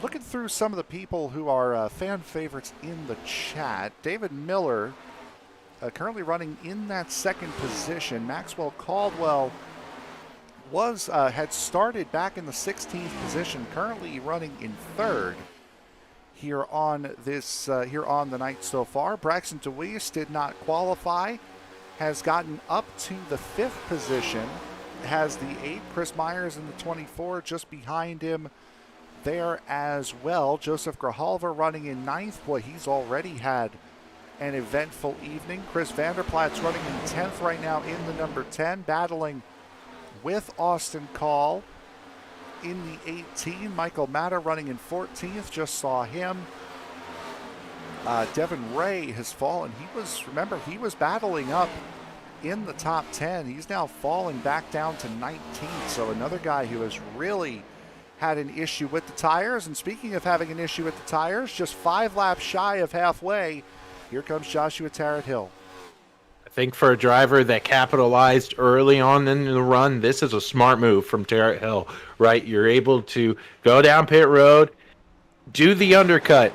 Looking through some of the people who are fan favorites in the chat. David Miller, currently running in that second position. Maxwell Caldwell had started back in the 16th position, currently running in third here on the night so far. Braxton DeWeese did not qualify, has gotten up to the 5th position, has the 8. Chris Myers in the 24, just behind him there as well. Joseph Grijalva running in 9th. Boy, he's already had an eventful evening. Chris Vanderplaat's running in 10th right now in the number 10, battling with Austin Call in the 18. Michael Matta running in 14th, just saw him. Devin Ray has fallen. He was battling up in the top 10. He's now falling back down to 19th. So another guy who has really had an issue with the tires. And speaking of having an issue with the tires, just 5 laps shy of halfway, here comes Joshua Tarrant-Hill. I think for a driver that capitalized early on in the run, this is a smart move from Tarrant-Hill, right? You're able to go down pit road, do the undercut.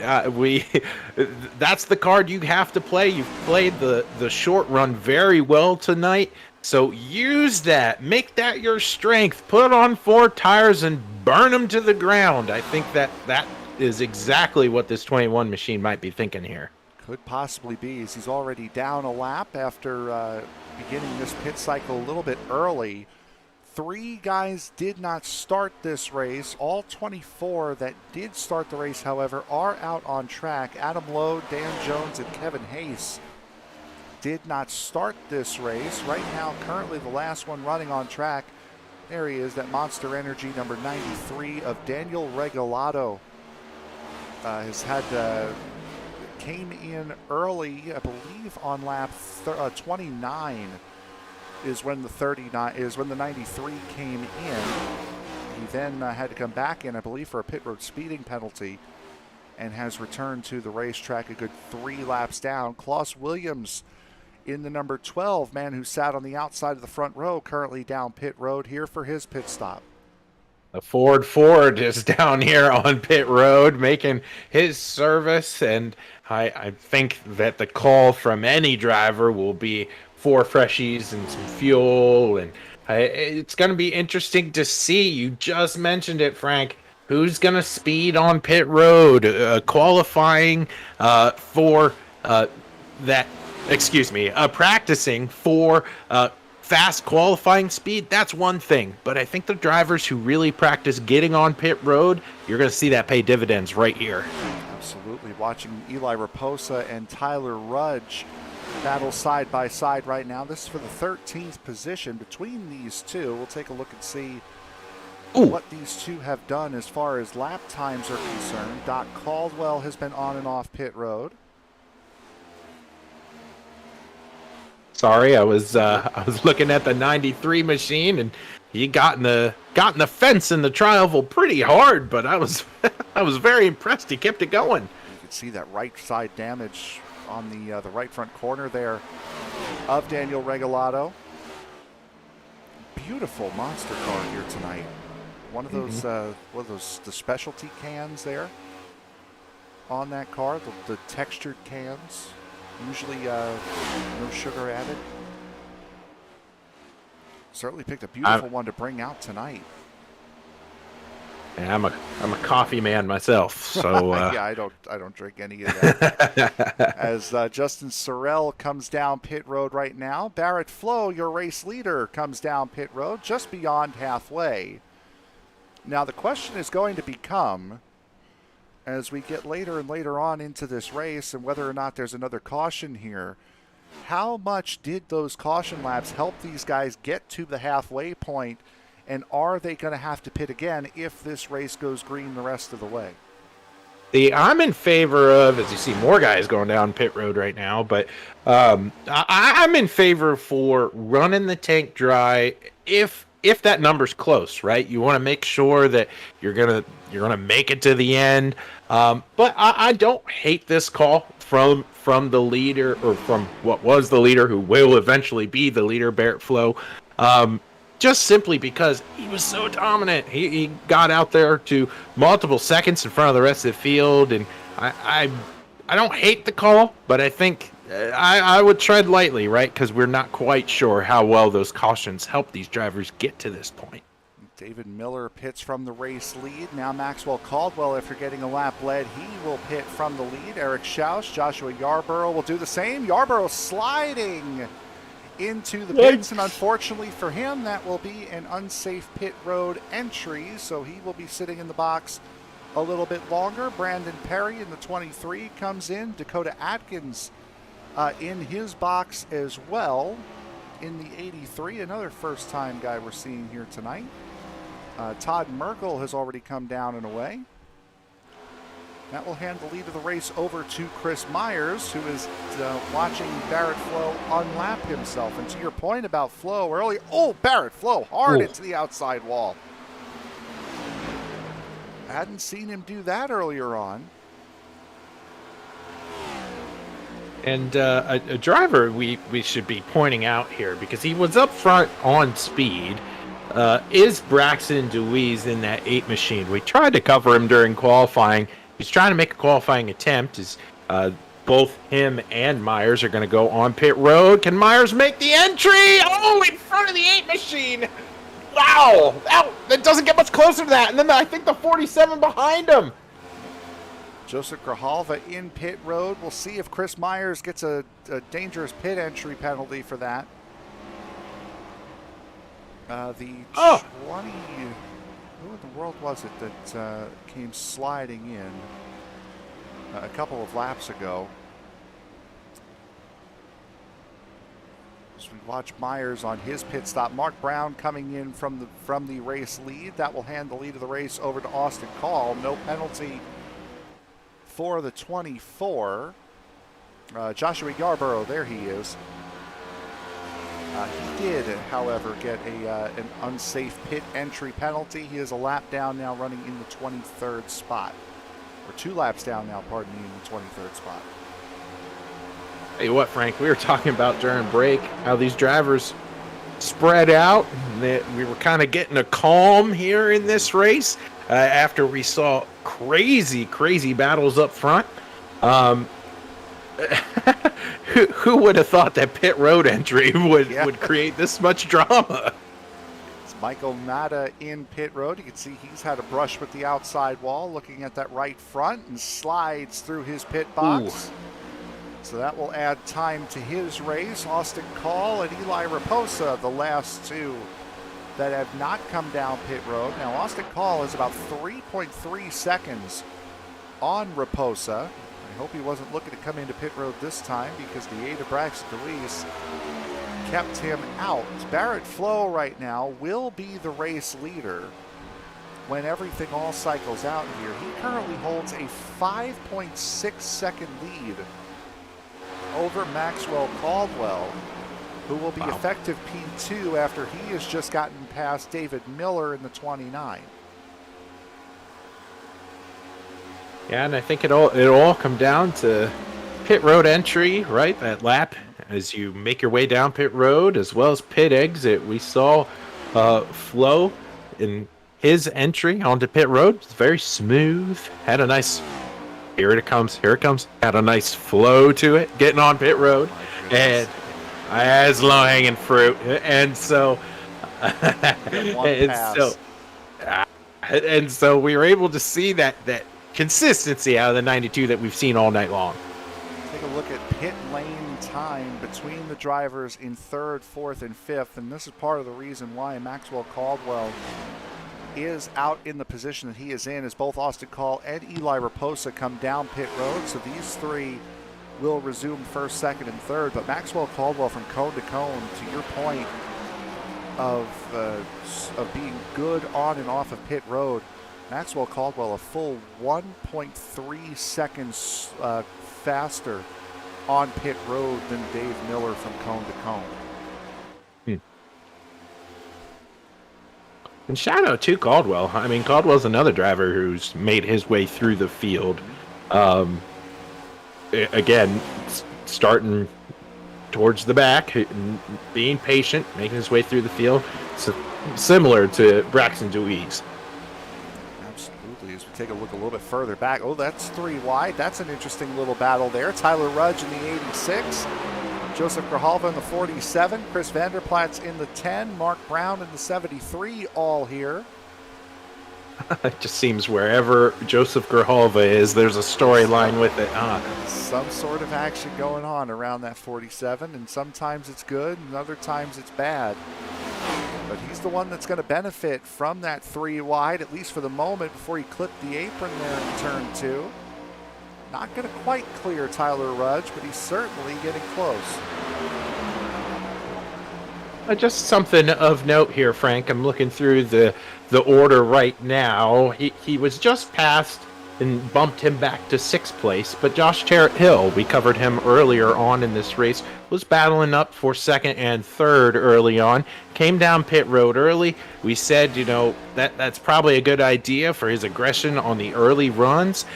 That's the card you have to play. You've played the short run very well tonight. So use that, make that your strength, put on 4 tires and burn them to the ground. I think that is exactly what this 21 machine might be thinking here. Could possibly be, as he's already down a lap after beginning this pit cycle a little bit early. 3 guys did not start this race. All 24 that did start the race, however, are out on track. Adam Lowe, Dan Jones, and Kevin Hayes did not start this race. Right now, currently the last one running on track, there he is, that Monster Energy number 93 of Daniel Regalado. Has had came in early, I believe, on lap 29 is when the 93 came in. He then had to come back in, I believe, for a pit road speeding penalty, and has returned to the racetrack a good 3 laps down. Klaus Williams in the number 12, man who sat on the outside of the front row, currently down pit road here for his pit stop. The Ford is down here on pit road making his service, and I think that the call from any driver will be 4 freshies and some fuel, and it's going to be interesting to see. You just mentioned it, Frank. Who's going to speed on pit road? Qualifying for that. Excuse me. Practicing for fast qualifying speed, that's one thing. But I think the drivers who really practice getting on pit road, you're going to see that pay dividends right here. Absolutely. Watching Eli Raposa and Tyler Rudge battle side by side right now. This is for the 13th position between these two. We'll take a look and see what these two have done as far as lap times are concerned. Doc Caldwell has been on and off pit road. Sorry, I was looking at the 93 machine, and he got in the fence in the tri-oval pretty hard, but I was very impressed. He kept it going. You can see that right side damage on the right front corner there of Daniel Regalado. Beautiful monster car here tonight. One of those the specialty cans there on that car, the textured cans. Usually no sugar added. Certainly picked a beautiful one to bring out tonight. Yeah, I'm a coffee man myself, so yeah, I don't drink any of that. As Justin Sorrell comes down pit road right now, Barrett Flo, your race leader, comes down pit road just beyond halfway. Now the question is going to become, as we get later and later on into this race, and whether or not there's another caution here, how much did those caution laps help these guys get to the halfway point? And are they going to have to pit again if this race goes green the rest of the way? I'm in favor of, as you see more guys going down pit road right now, but I'm in favor for running the tank dry if that number's close, right? You want to make sure that you're gonna make it to the end. But I don't hate this call from the leader, or from what was the leader, who will eventually be the leader, Barrett Flo. Just simply because he was so dominant. He got out there to multiple seconds in front of the rest of the field, and I don't hate the call, but I think I would tread lightly, right? Because we're not quite sure how well those cautions help these drivers get to this point. David Miller pits from the race lead. Now Maxwell Caldwell, after getting a lap led, he will pit from the lead. Eric Schausch, Joshua Yarborough will do the same. Yarborough sliding into the pits, and unfortunately for him, that will be an unsafe pit road entry, so he will be sitting in the box a little bit longer. Brandon Perry in the 23 comes in. Dakota Atkins in his box as well in the 83, another first-time guy we're seeing here tonight. Todd Merkel has already come down and away. That will hand the lead of the race over to Chris Myers, who is watching Barrett Flo unlap himself. And to your point about Flo earlier, Barrett Flo hard into the outside wall. I hadn't seen him do that earlier on. And a driver we should be pointing out here, because he was up front on speed, is Braxton Deweese in that 8 machine. We tried to cover him during qualifying. He's trying to make a qualifying attempt. As both him and Myers are going to go on pit road. Can Myers make the entry? Oh, in front of the 8 machine. Wow. That doesn't get much closer to that. And then I think the 47 behind him. Joseph Grijalva in pit road. We'll see if Chris Myers gets a dangerous pit entry penalty for that. The 20... Who in the world was it that came sliding in a couple of laps ago? As we watch Myers on his pit stop. Mark Brown coming in from the race lead. That will hand the lead of the race over to Austin Call. No penalty for the 24. Joshua Yarborough, there he is. He did, however, get an unsafe pit entry penalty. He is a lap down now, running in the 23rd spot. Or 2 laps down now, pardon me, in the 23rd spot. Hey, what, Frank? We were talking about during break how these drivers spread out. We were kind of getting a calm here in this race after we saw crazy battles up front. Who would have thought that pit road entry would create this much drama? It's Michael Mata in pit road. You can see he's had a brush with the outside wall, looking at that right front, and slides through his pit box. Ooh. So that will add time to his race. Austin Call and Eli Raposa, the last 2 that have not come down pit road. Now Austin Call is about 3.3 seconds on Raposa. I hope he wasn't looking to come into pit road this time, because the 8 of Braxton Deweese kept him out. Barrett Flo right now will be the race leader when everything all cycles out here. He currently holds a 5.6 second lead over Maxwell Caldwell, who will be effective P2 after he has just gotten past David Miller in the 29. Yeah, and I think it all come down to pit road entry, right? That lap as you make your way down pit road, as well as pit exit. We saw Flo in his entry onto pit road. It's very smooth. Had a nice, here it comes. Had a nice flow to it, getting on pit road. And as low-hanging fruit. And so, and so we were able to see that consistency out of the 92 that we've seen all night long. Take a look at pit lane time between the drivers in third, fourth, and fifth, and this is part of the reason why Maxwell Caldwell is out in the position that he is in, as both Austin Call and Eli Raposa come down pit road. So these three will resume first, second, and third. But Maxwell Caldwell from cone to cone, to your point of being good on and off of pit road, Maxwell Caldwell a full 1.3 seconds faster on pit road than Dave Miller from cone to cone. And shout out to Caldwell. I mean, Caldwell's another driver who's made his way through the field. Again, starting towards the back, being patient, making his way through the field. So, similar to Braxton Deweese. Absolutely. As we take a look a little bit further back. Oh, that's 3 wide. That's an interesting little battle there. Tyler Rudge in the 86. Joseph Grijalva in the 47. Chris Vanderplat's in the 10. Mark Brown in the 73. All here. It just seems wherever Joseph Grijalva is, there's a storyline with it. Some sort of action going on around that 47, and sometimes it's good and other times it's bad. But he's the one that's going to benefit from that 3 wide, at least for the moment, before he clipped the apron there in turn 2. Not going to quite clear Tyler Rudge, but he's certainly getting close. Just something of note here, Frank. I'm looking through the order right now. He was just passed and bumped him back to 6th place, but Josh Hill, we covered him earlier on in this race, was battling up for 2nd and 3rd early on, came down pit road early. We said, that's probably a good idea for his aggression on the early runs.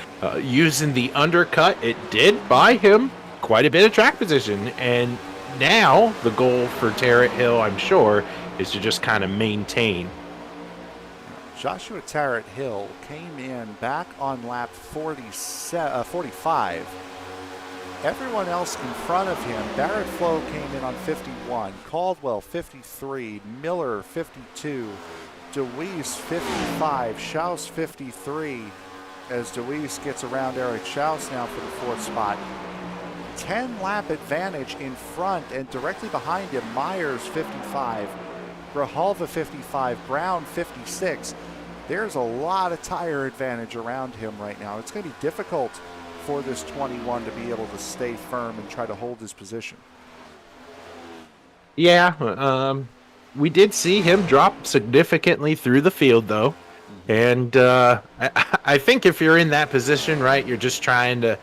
Using the undercut, it did buy him quite a bit of track position, and now the goal for Tarrant Hill, I'm sure, is to just kind of maintain. Joshua Tarrant Hill came in back on lap 45. Everyone else in front of him, Barrett Flo came in on 51, Caldwell 53, Miller 52, DeWeese 55, Schaus 53, as DeWeese gets around Eric Schaus now for the 4th spot. 10-lap advantage in front, and directly behind him, Myers 55, Grijalva 55, Brown 56. There's a lot of tire advantage around him right now. It's going to be difficult for this 21 to be able to stay firm and try to hold his position. Yeah, we did see him drop significantly through the field, though. And I think if you're in that position, right, you're just trying to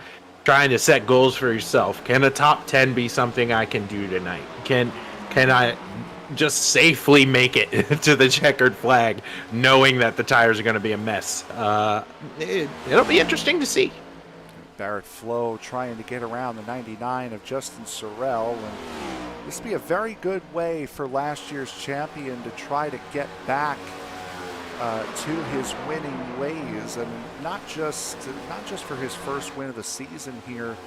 set goals for yourself. Can a top 10 be something I can do tonight? Can I just safely make it to the checkered flag, knowing that the tires are going to be a mess? It'll be interesting to see. Barrett Flo trying to get around the 99 of Justin Sorrell, and this would be a very good way for last year's champion to try to get back to his winning ways, and not just for his first win of the season here,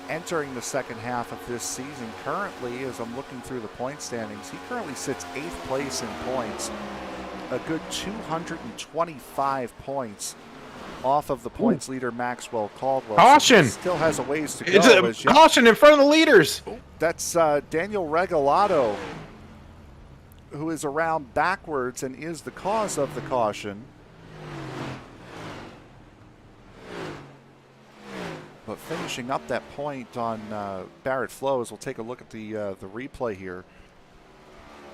entering the second half of this season. Currently, as I'm looking through the point standings, he currently sits 8th place in points, a good 225 points off of the points leader Maxwell Caldwell. Caution! So still has a ways to go. It's a caution in front of the leaders. That's Daniel Regalado, who is around backwards and is the cause of the caution. But finishing up that point on Barrett Flo, as we'll take a look at the replay here.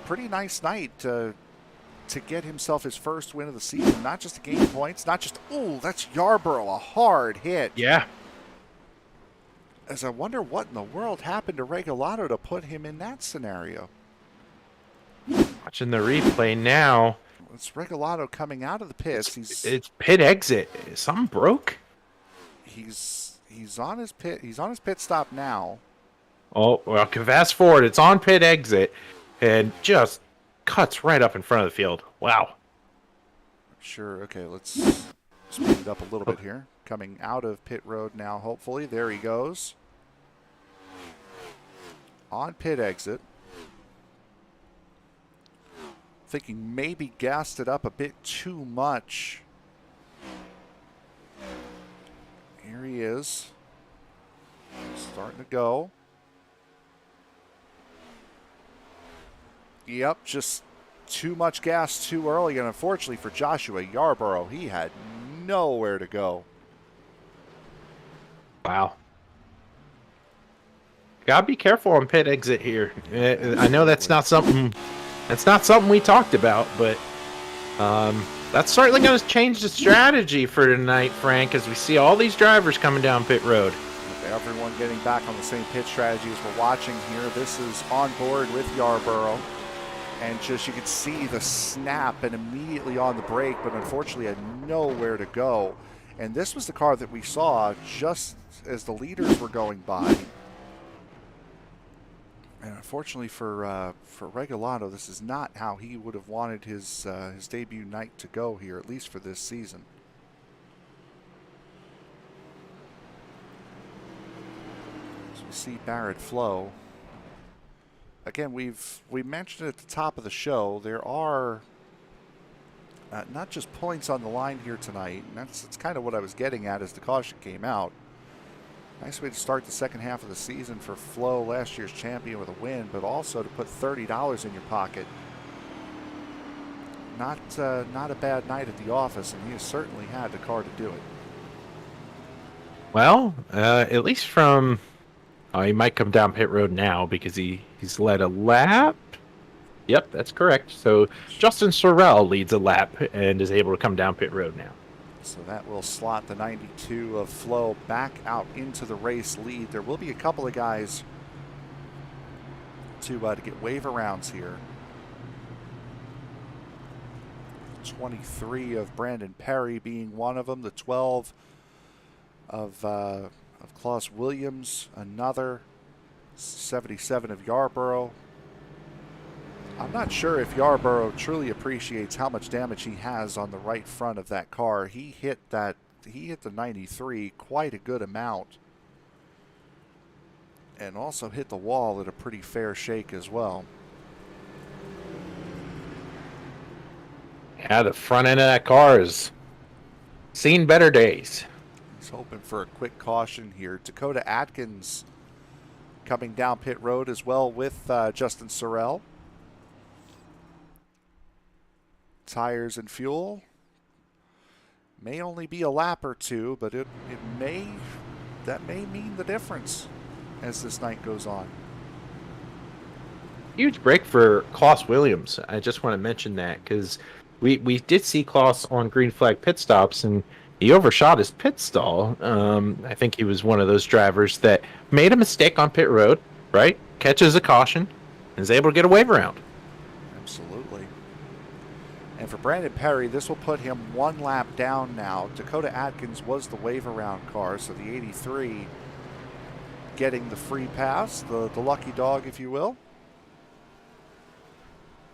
Pretty nice night to get himself his first win of the season. Not just to gain points, not just, ooh, that's Yarborough, a hard hit. Yeah. As I wonder what in the world happened to Regalado to put him in that scenario. Watching the replay now. It's Regalado coming out of the pits. It's pit exit. Something broke. He's on his pit stop now. Oh, well, fast forward. It's on pit exit and just cuts right up in front of the field. Wow. Sure. Okay, let's speed it up a little bit here. Coming out of pit road now, hopefully. There he goes. On pit exit. Thinking maybe gassed it up a bit too much Here he is. Starting to go. Yep, just too much gas too early, and unfortunately for Joshua Yarborough, he had nowhere to go. Wow. Gotta be careful on pit exit here. I know that's not something we talked about, but that's certainly going to change the strategy for tonight, Frank, as we see all these drivers coming down pit road. With everyone getting back on the same pit strategy as we're watching here, this is on board with Yarborough. And just you could see the snap and immediately on the brake, but unfortunately had nowhere to go. And this was the car that we saw just as the leaders were going by. And unfortunately for Regalado, this is not how he would have wanted his debut night to go here, at least for this season. As we see Barrett Flo. Again, we mentioned at the top of the show, there are not just points on the line here tonight, and that's kind of what I was getting at as the caution came out. Nice way to start the second half of the season for Flo, last year's champion, with a win, but also to put $30 in your pocket. Not a bad night at the office, and he has certainly had the car to do it. Well, at least from... he might come down pit road now because he's led a lap. Yep, that's correct. So Justin Sorrell leads a lap and is able to come down pit road now. So that will slot the 92 of Flo back out into the race lead. There will be a couple of guys to get waiver rounds here. 23 of Brandon Perry being one of them. The 12 of Klaus Williams, another. 77 of Yarborough. I'm not sure if Yarborough truly appreciates how much damage he has on the right front of that car. He hit the 93 quite a good amount, and also hit the wall at a pretty fair shake as well. Yeah, the front end of that car has seen better days. He's hoping for a quick caution here. Dakota Atkins coming down pit road as well with Justin Sorrell. Tires and fuel may only be a lap or two, but that may mean the difference as this night goes on. Huge break for Klaus Williams. I just want to mention that because we did see Klaus on green flag pit stops, and he overshot his pit stall. I think he was one of those drivers that made a mistake on pit road, right? Catches a caution and is able to get a wave around. Absolutely. And for Brandon Perry, this will put him one lap down now. Dakota Atkins was the wave around car, so the 83 getting the free pass, the lucky dog, if you will.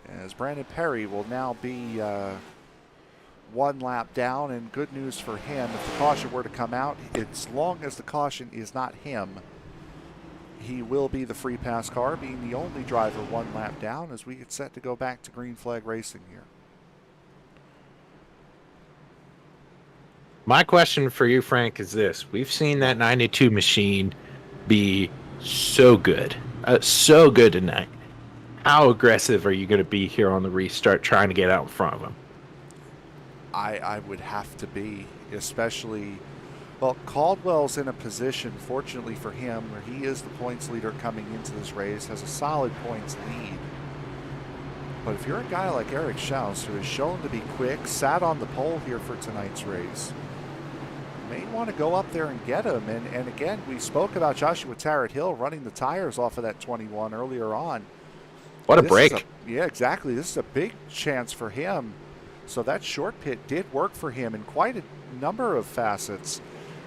As Brandon Perry will now be one lap down, and good news for him, if the caution were to come out, as long as the caution is not him, he will be the free pass car, being the only driver one lap down as we get set to go back to green flag racing here. My question for you, Frank, is this. We've seen that 92 machine be so good tonight. How aggressive are you going to be here on the restart trying to get out in front of him? I would have to be, especially, well, Caldwell's in a position, fortunately for him, where he is the points leader coming into this race, has a solid points lead. But if you're a guy like Eric Schaus, who has shown to be quick, sat on the pole here for tonight's race, you may want to go up there and get him. And again, we spoke about Joshua Tarrant Hill running the tires off of that 21 earlier on. What a break. Yeah, exactly. This is a big chance for him. So that short pit did work for him in quite a number of facets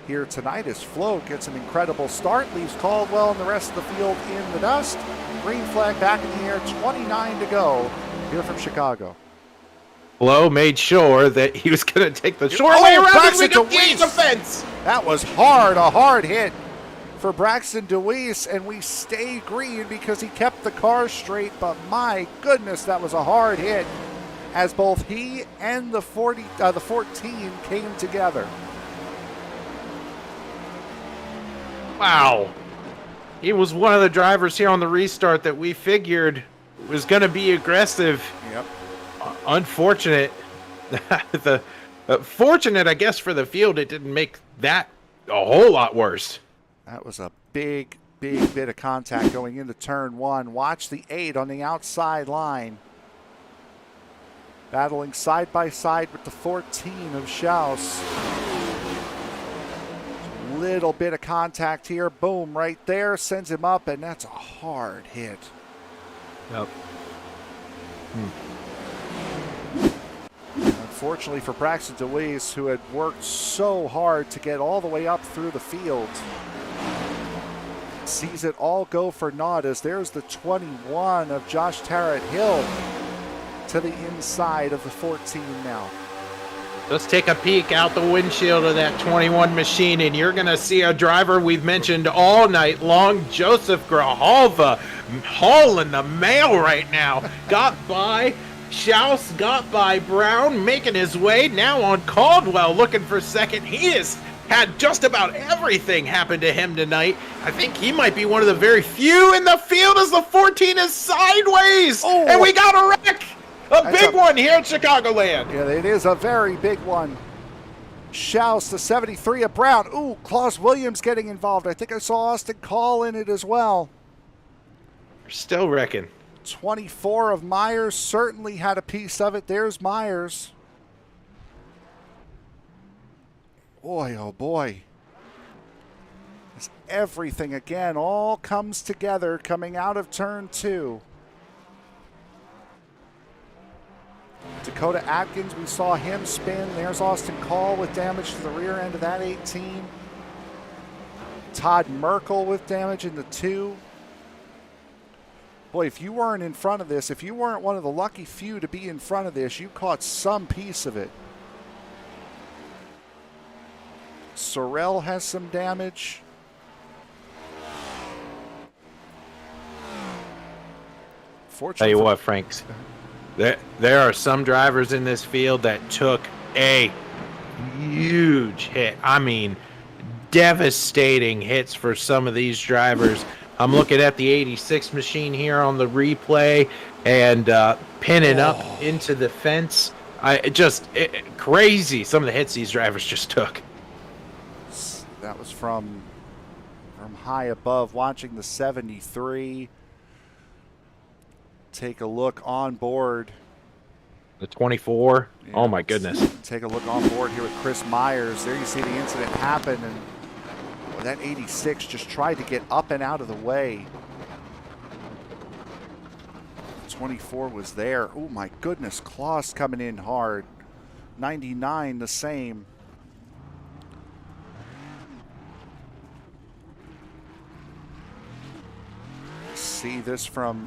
here tonight as Flo gets an incredible start, leaves Caldwell and the rest of the field in the dust. Green flag back in the air, 29 to go here from Chicago. Flo made sure that he was going to take the short way around Braxton and gain the fence. That was hard, a hard hit for Braxton DeWeese, and we stay green because he kept the car straight, but my goodness, that was a hard hit as both he and the 14 came together. Wow. He was one of the drivers here on the restart that we figured was going to be aggressive. Yep. Unfortunate. Fortunate, I guess, for the field, it didn't make that a whole lot worse. That was a big bit of contact going into turn 1. Watch the 8 on the outside line. Battling side by side with the 14 of Schaus. Little bit of contact here. Boom, right there. Sends him up, and that's a hard hit. Yep. Unfortunately for Braxton DeWeese, who had worked so hard to get all the way up through the field, sees it all go for naught as there's the 21 of Josh Tarrant Hill to the inside of the 14 now. Let's take a peek out the windshield of that 21 machine, and you're going to see a driver we've mentioned all night long, Joseph Grijalva, hauling the mail right now. Got by Schaus, got by Brown, making his way now on Caldwell, looking for second. He has had just about everything happen to him tonight. I think he might be one of the very few in the field as the 14 is sideways, and we got a wreck. A big one here at Chicagoland. Yeah, it is a very big one. Schaus, the 73 of Brown. Ooh, Klaus Williams getting involved. I think I saw Austin Call in it as well. We're still wrecking. 24 of Myers certainly had a piece of it. There's Myers. Boy, oh boy. As everything again all comes together coming out of turn 2. Dakota Atkins, we saw him spin. There's Austin Call with damage to the rear end of that 18. Todd Merkel with damage in the 2. Boy, if you weren't in front of this, if you weren't one of the lucky few to be in front of this, you caught some piece of it. Sorrell has some damage. Tell you what, Franks. There are some drivers in this field that took a huge hit. I mean, devastating hits for some of these drivers. I'm looking at the 86 machine here on the replay and pinning up into the fence. Crazy some of the hits these drivers just took. That was from high above, watching the 73. Take a look on board. The 24. Yeah, oh my goodness. Take a look on board here with Chris Myers. There you see the incident happen, and that 86 just tried to get up and out of the way. 24 was there. Oh my goodness, Klaus coming in hard. 99 the same. See this from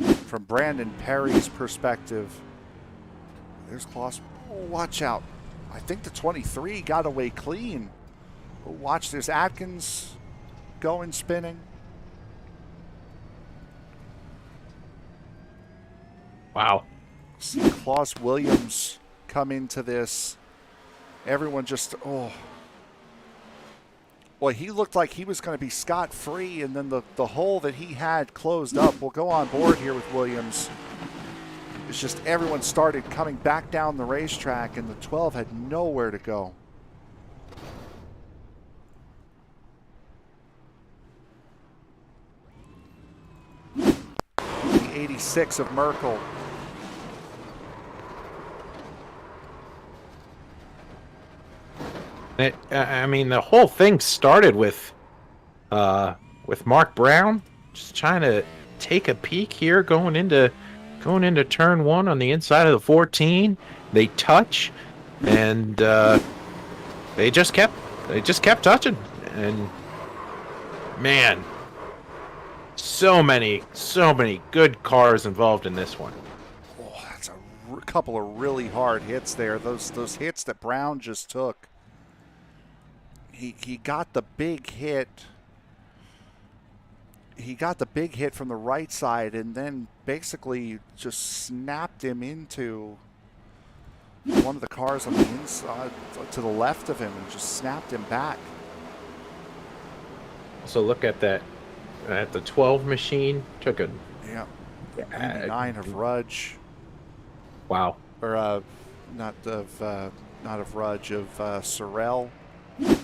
Brandon Perry's perspective. There's Klaus. Oh, watch out. I think the 23 got away clean. Oh, watch, there's Atkins going spinning. Wow. See Klaus Williams come into this. Everyone just, Boy, he looked like he was going to be scot-free, and then the hole that he had closed up. We'll go on board here with Williams. It's just everyone started coming back down the racetrack, and the 12 had nowhere to go. The 86 of Merkel. I mean, the whole thing started with Mark Brown just trying to take a peek here, going into turn 1 on the inside of the 14. They touch, and they just kept touching, and man, so many good cars involved in this one. Oh, that's a couple of really hard hits there. Those hits that Brown just took. He got the big hit. He got the big hit from the right side and then basically just snapped him into one of the cars on the inside to the left of him and just snapped him back. also look at that, at the 12 machine, took a, Yeah. 99 of Rudge. wow. Or not of Rudge, of Sorrell. A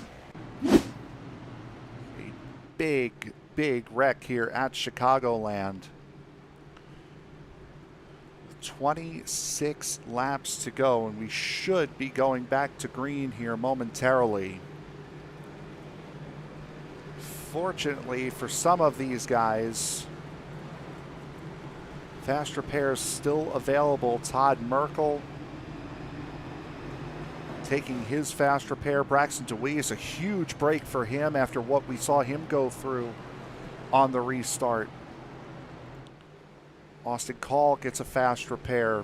big wreck here at Chicagoland. 26 laps to go, and we should be going back to green here momentarily. Fortunately for some of these guys, fast repairs still available. Todd Merkel taking his fast repair. Braxton DeWeese, a huge break for him after what we saw him go through on the restart. Austin Call gets a fast repair.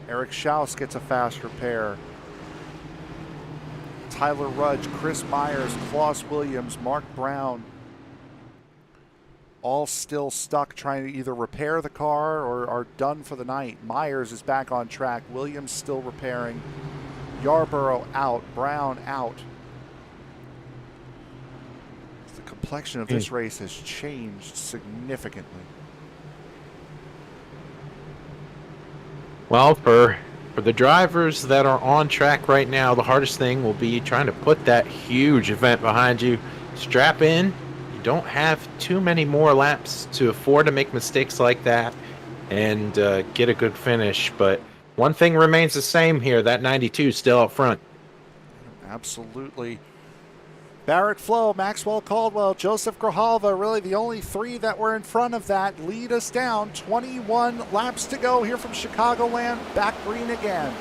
Eric Schaus gets a fast repair. Tyler Rudge, Chris Myers, Klaus Williams, Mark Brown, all still stuck trying to either repair the car or are done for the night. Myers is back on track. Williams still repairing. Yarborough out. Brown out. The complexion of this race has changed significantly. Well, for the drivers that are on track right now, the hardest thing will be trying to put that huge event behind you. Strap in. You don't have too many more laps to afford to make mistakes like that and get a good finish. But one thing remains the same here. That 92 is still up front. Absolutely. Barrett Flo, Maxwell Caldwell, Joseph Grijalva, really the only three that were in front of that, lead us down. 21 laps to go here from Chicagoland, back green again.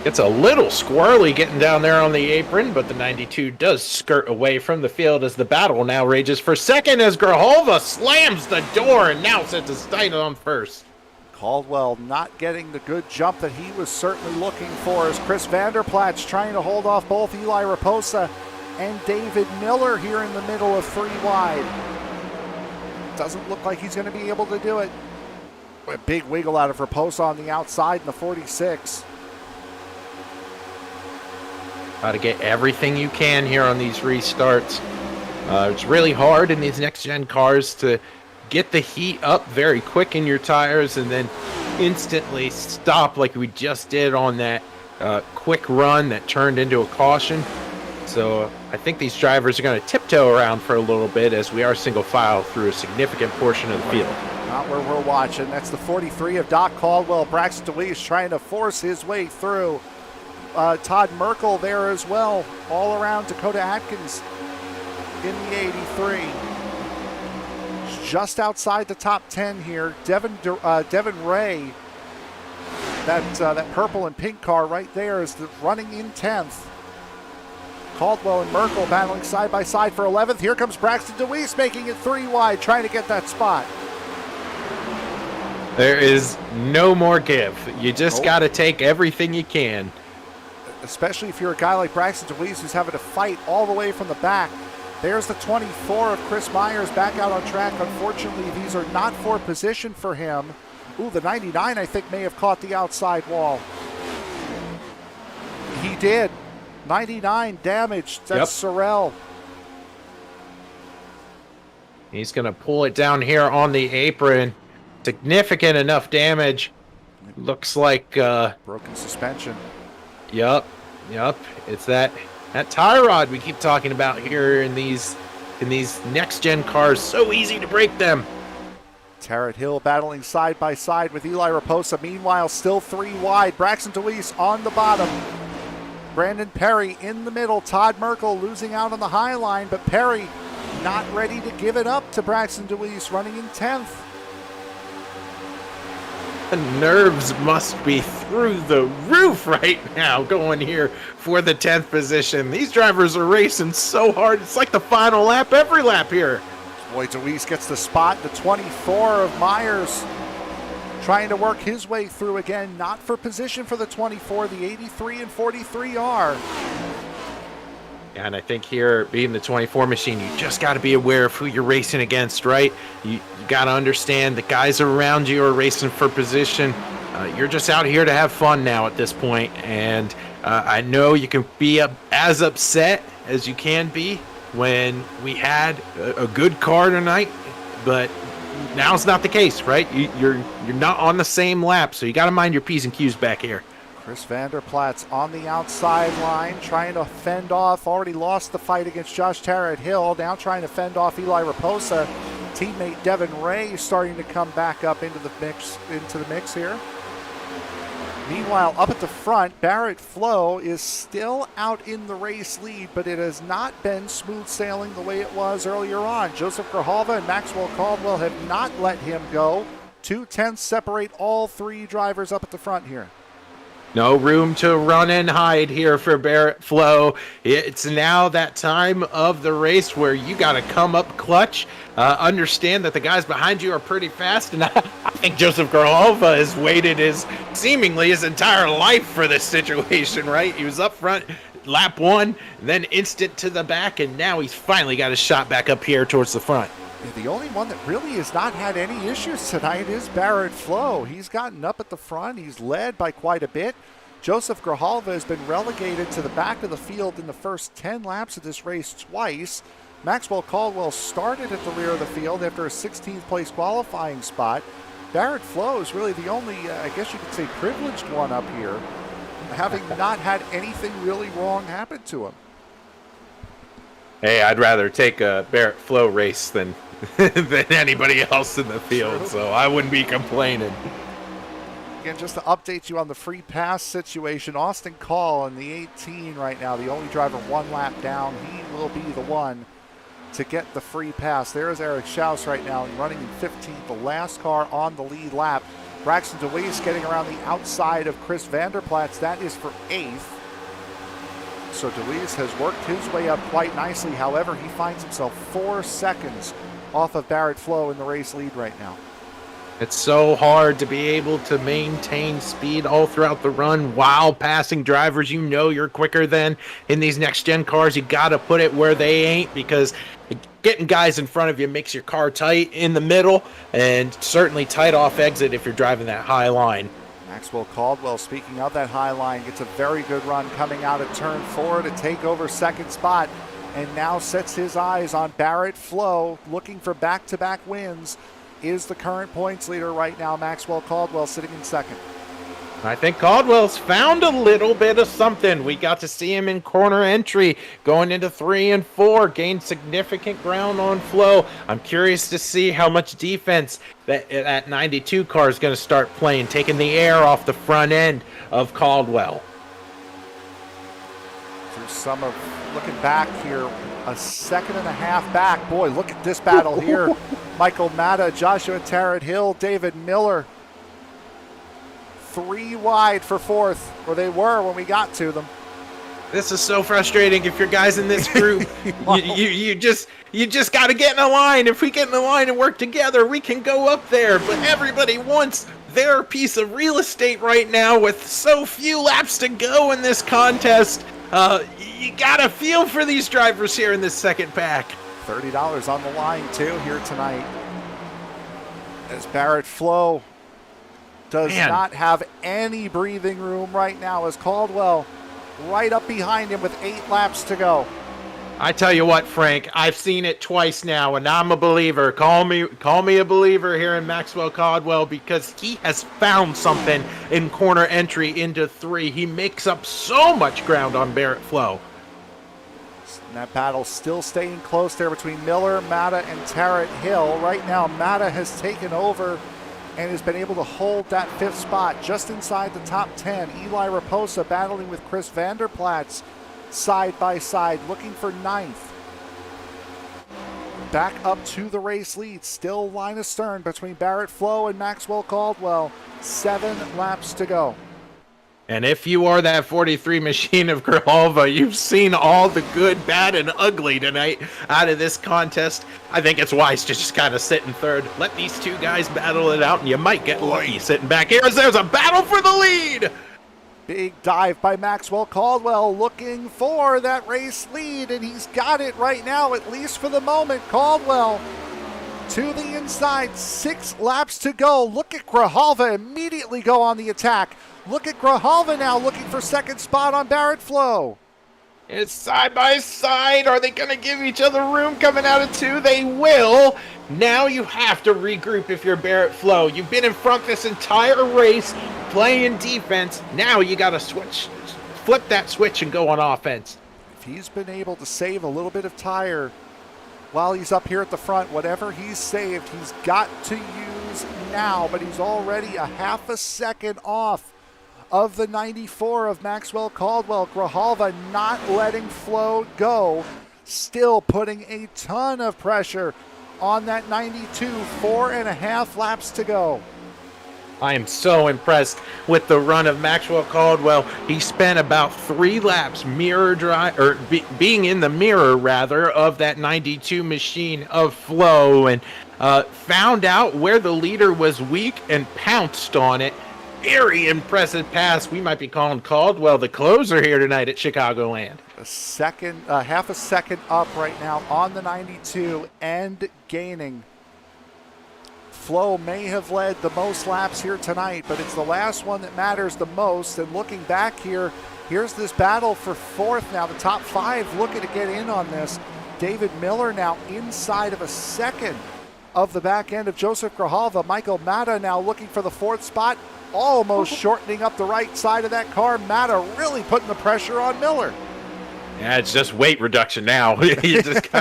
It's a little squirrely getting down there on the apron, but the 92 does skirt away from the field as the battle now rages for second as Grijalva slams the door and now sets his sight on first. Caldwell not getting the good jump that he was certainly looking for as Chris Vanderplat's trying to hold off both Eli Raposa and David Miller here in the middle of three wide. Doesn't look like he's going to be able to do it. A big wiggle out of Raposa on the outside in the 46. Got to get everything you can here on these restarts. It's really hard in these next-gen cars to get the heat up very quick in your tires and then instantly stop like we just did on that quick run that turned into a caution. So I think these drivers are going to tiptoe around for a little bit as we are single file through a significant portion of the field. Not where we're watching. That's the 43 of Doc Caldwell. Braxton DeWeese trying to force his way through. Todd Merkel there as well. All around Dakota Atkins in the 83. Just outside the top 10 here. Devin Ray, that purple and pink car right there is running in 10th. Caldwell and Merkel battling side by side for 11th. Here comes Braxton DeWeese making it three wide, trying to get that spot. There is no more give. You just got to take everything you can. Especially if you're a guy like Braxton DeWeese who's having to fight all the way from the back. There's the 24 of Chris Myers back out on track. Unfortunately, these are not for position for him. Ooh, the 99 I think may have caught the outside wall. He did. 99 damaged. That's Sorrell. He's going to pull it down here on the apron. Significant enough damage. Looks like broken suspension. Yep. It's that tie rod we keep talking about here in these next gen cars. So easy to break them. Tarrant Hill battling side by side with Eli Raposa. Meanwhile, still three wide. Braxton DeWeese on the bottom. Brandon Perry in the middle. Todd Merkel losing out on the high line, but Perry not ready to give it up to Braxton DeWeese, running in 10th. The nerves must be through the roof right now going here for the 10th position. These drivers are racing so hard. It's like the final lap every lap here. Boy, DeWeese gets the spot. The 24 of Myers trying to work his way through again. Not for position for the 24. The 83 and 43 are. And I think here, being the 24 machine, you just got to be aware of who you're racing against, right? You got to understand the guys around you are racing for position. You're just out here to have fun now at this point. And I know you can be as upset as you can be, when we had a good car tonight, but now's not the case, right? You're not on the same lap, so you got to mind your P's and Q's back here. Chris Vanderplat's on the outside line, trying to fend off, already lost the fight against Josh Tarrant Hill, now trying to fend off Eli Raposa. Teammate Devin Ray starting to come back up into the mix here. Meanwhile, up at the front, Barrett Flo is still out in the race lead, but it has not been smooth sailing the way it was earlier on. Joseph Grijalva and Maxwell Caldwell have not let him go. 2/10 separate all three drivers up at the front here. No room to run and hide here for Barrett Flo. It's now that time of the race where you got to come up clutch. Understand that the guys behind you are pretty fast, and I think Joseph Grijalva has waited seemingly his entire life for this situation, right? He was up front lap one, then instant to the back, and now he's finally got his shot back up here towards the front. The only one that really has not had any issues tonight is Barrett Flo. He's gotten up at the front. He's led by quite a bit. Joseph Grijalva has been relegated to the back of the field in the first 10 laps of this race twice. Maxwell Caldwell started at the rear of the field after a 16th place qualifying spot. Barrett Flo is really the only, I guess you could say, privileged one up here, having not had anything really wrong happen to him. Hey, I'd rather take a Barrett Flo race than anybody else in the field, True. so I wouldn't be complaining. Again, just to update you on the free pass situation, Austin Call in the 18 right now, the only driver one lap down. He will be the one to get the free pass. There's Eric Schaus right now running in 15th, the last car on the lead lap. Braxton DeWeese getting around the outside of Chris Vanderplatz. That is for 8th. So DeWeese has worked his way up quite nicely. However, he finds himself 4 seconds off of Barrett Flo in the race lead right now. It's so hard to be able to maintain speed all throughout the run while passing drivers you know you're quicker than. In these next-gen cars, you got to put it where they ain't, because getting guys in front of you makes your car tight in the middle and certainly tight off exit if you're driving that high line. Maxwell Caldwell, speaking of that high line, gets a very good run coming out of turn 4 to take over second spot, and now sets his eyes on Barrett Flo, looking for back-to-back wins. Is the current points leader right now. Maxwell Caldwell sitting in second. I think Caldwell's found a little bit of something. We got to see him in corner entry going into 3 and 4, gained significant ground on Flo. I'm curious to see how much defense that 92 car is going to start playing, taking the air off the front end of Caldwell. Through some of, looking back here, a second and a half back. Boy, look at this battle here. Michael Matta, Joshua Tarrant Hill, David Miller. 3 wide for 4th, or they were when we got to them. This is so frustrating if you're guys in this group. you just got to get in a line. If we get in a line and work together, we can go up there. But everybody wants their piece of real estate right now with so few laps to go in this contest. You got to feel for these drivers here in this second pack. $30 on the line, too, here tonight. As Barrett Flo does not have any breathing room right now, as Caldwell right up behind him with 8 laps to go. I tell you what, Frank, I've seen it twice now, and I'm a believer. Call me a believer here in Maxwell Caldwell, because he has found something in corner entry into 3. He makes up so much ground on Barrett Flo. And that battle still staying close there between Miller, Matta, and Tarrant Hill. Right now, Matta has taken over and has been able to hold that 5th spot just inside the top 10. Eli Raposa battling with Chris Vanderplatz side by side, looking for 9th. Back up to the race lead, still line astern between Barrett Flo and Maxwell Caldwell. 7 laps to go. And if you are that 43 machine of Grijalva, you've seen all the good, bad, and ugly tonight out of this contest. I think it's wise to just kind of sit in 3rd. Let these 2 guys battle it out, and you might get lucky sitting back here as there's a battle for the lead. Big dive by Maxwell Caldwell, looking for that race lead, and he's got it right now, at least for the moment. Caldwell to the inside, 6 laps to go. Look at Grijalva immediately go on the attack. Look at Grijalva now looking for second spot on Barrett Flo. It's side by side. Are they going to give each other room coming out of 2? They will. Now you have to regroup if you're Barrett Flo. You've been in front this entire race playing defense. Now you got to flip that switch and go on offense. If he's been able to save a little bit of tire while he's up here at the front, whatever he's saved, he's got to use now. But he's already a half a second off of the 94 of Maxwell Caldwell. Grijalva not letting Flo go, still putting a ton of pressure on that 92. 4.5 laps to go. I am so impressed with the run of Maxwell Caldwell. He spent about 3 laps being in the mirror rather of that 92 machine of Flo, and found out where the leader was weak and pounced on it. Very impressive pass. We might be calling Caldwell the closer here tonight at Chicagoland. Half a second up right now on the 92 and gaining. Flo may have led the most laps here tonight, but it's the last one that matters the most. And looking back here, here's this battle for 4th now. The top 5 looking to get in on this. David Miller now inside of a second of the back end of Joseph Grijalva. Michael Matta now looking for the 4th spot, almost shortening up the right side of that car. Matta really putting the pressure on Miller. Yeah, it's just weight reduction now. You just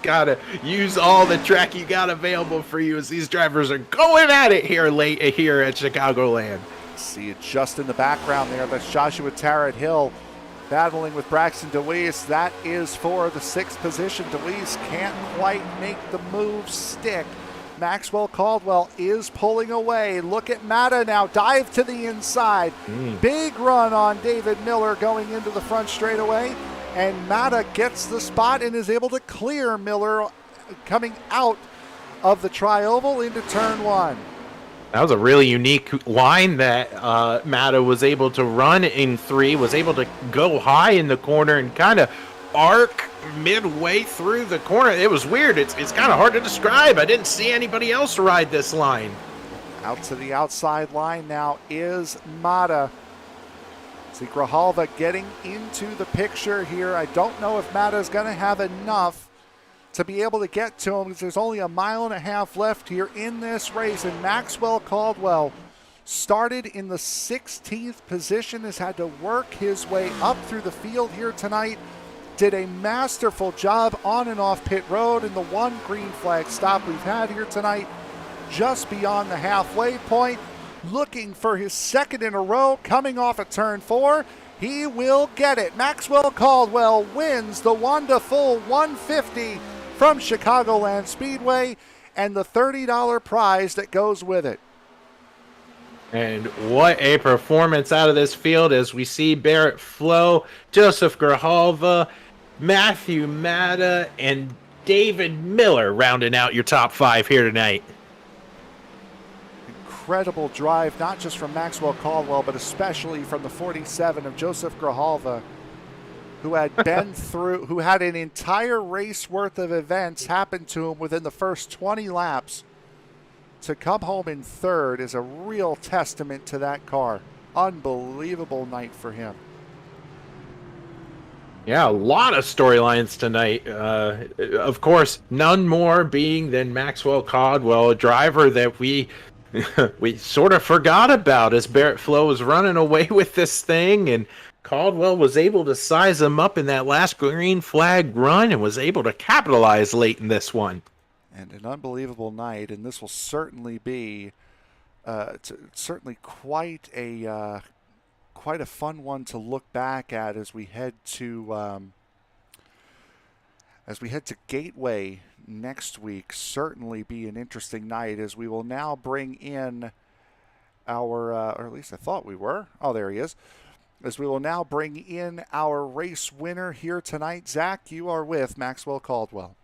gotta use all the track you got available for you as these drivers are going at it here at Chicagoland. See it just in the background there. That's Joshua Tarrant Hill battling with Braxton DeWeese. That is for the 6th position. DeWeese can't quite make the move stick. Maxwell Caldwell is pulling away. Look at Matta now, dive to the inside. Big run on David Miller going into the front straightaway, and Matta gets the spot and is able to clear Miller coming out of the tri-oval into turn 1. That was a really unique line that Matta was able to run in 3, was able to go high in the corner and kind of arc midway through the corner. It was weird. It's kind of hard to describe. I didn't see anybody else ride this line. Out to the outside line now is Matta. See Grijalva getting into the picture here. I don't know if Matta's going to have enough to be able to get to him because there's only 1.5 miles left here in this race. And Maxwell Caldwell started in the 16th position, has had to work his way up through the field here tonight. Did a masterful job on and off pit road in the 1 green flag stop we've had here tonight, just beyond the halfway point. Looking for his 2nd in a row, coming off of turn 4. He will get it. Maxwell Caldwell wins the Wanda-Ful 150 from Chicagoland Speedway and the $30 prize that goes with it. And what a performance out of this field as we see Barrett Flo, Joseph Grijalva, Matthew Matta, and David Miller rounding out your top 5 here tonight. Incredible drive, not just from Maxwell Caldwell, but especially from the 47 of Joseph Grijalva, who had been through, who had an entire race worth of events happen to him within the first 20 laps. To come home in 3rd is a real testament to that car. Unbelievable night for him. Yeah, a lot of storylines tonight. Of course, none more being than Maxwell Caldwell, a driver that we sort of forgot about as Barrett Flo was running away with this thing, and Caldwell was able to size him up in that last green flag run and was able to capitalize late in this one. And an unbelievable night, and this will certainly be certainly quite a fun one to look back at as we head to Gateway next week. Certainly be an interesting night as we will now bring in our, or at least I thought we were. Oh, there he is. As we will now bring in our race winner here tonight. Zach, you are with Maxwell Caldwell.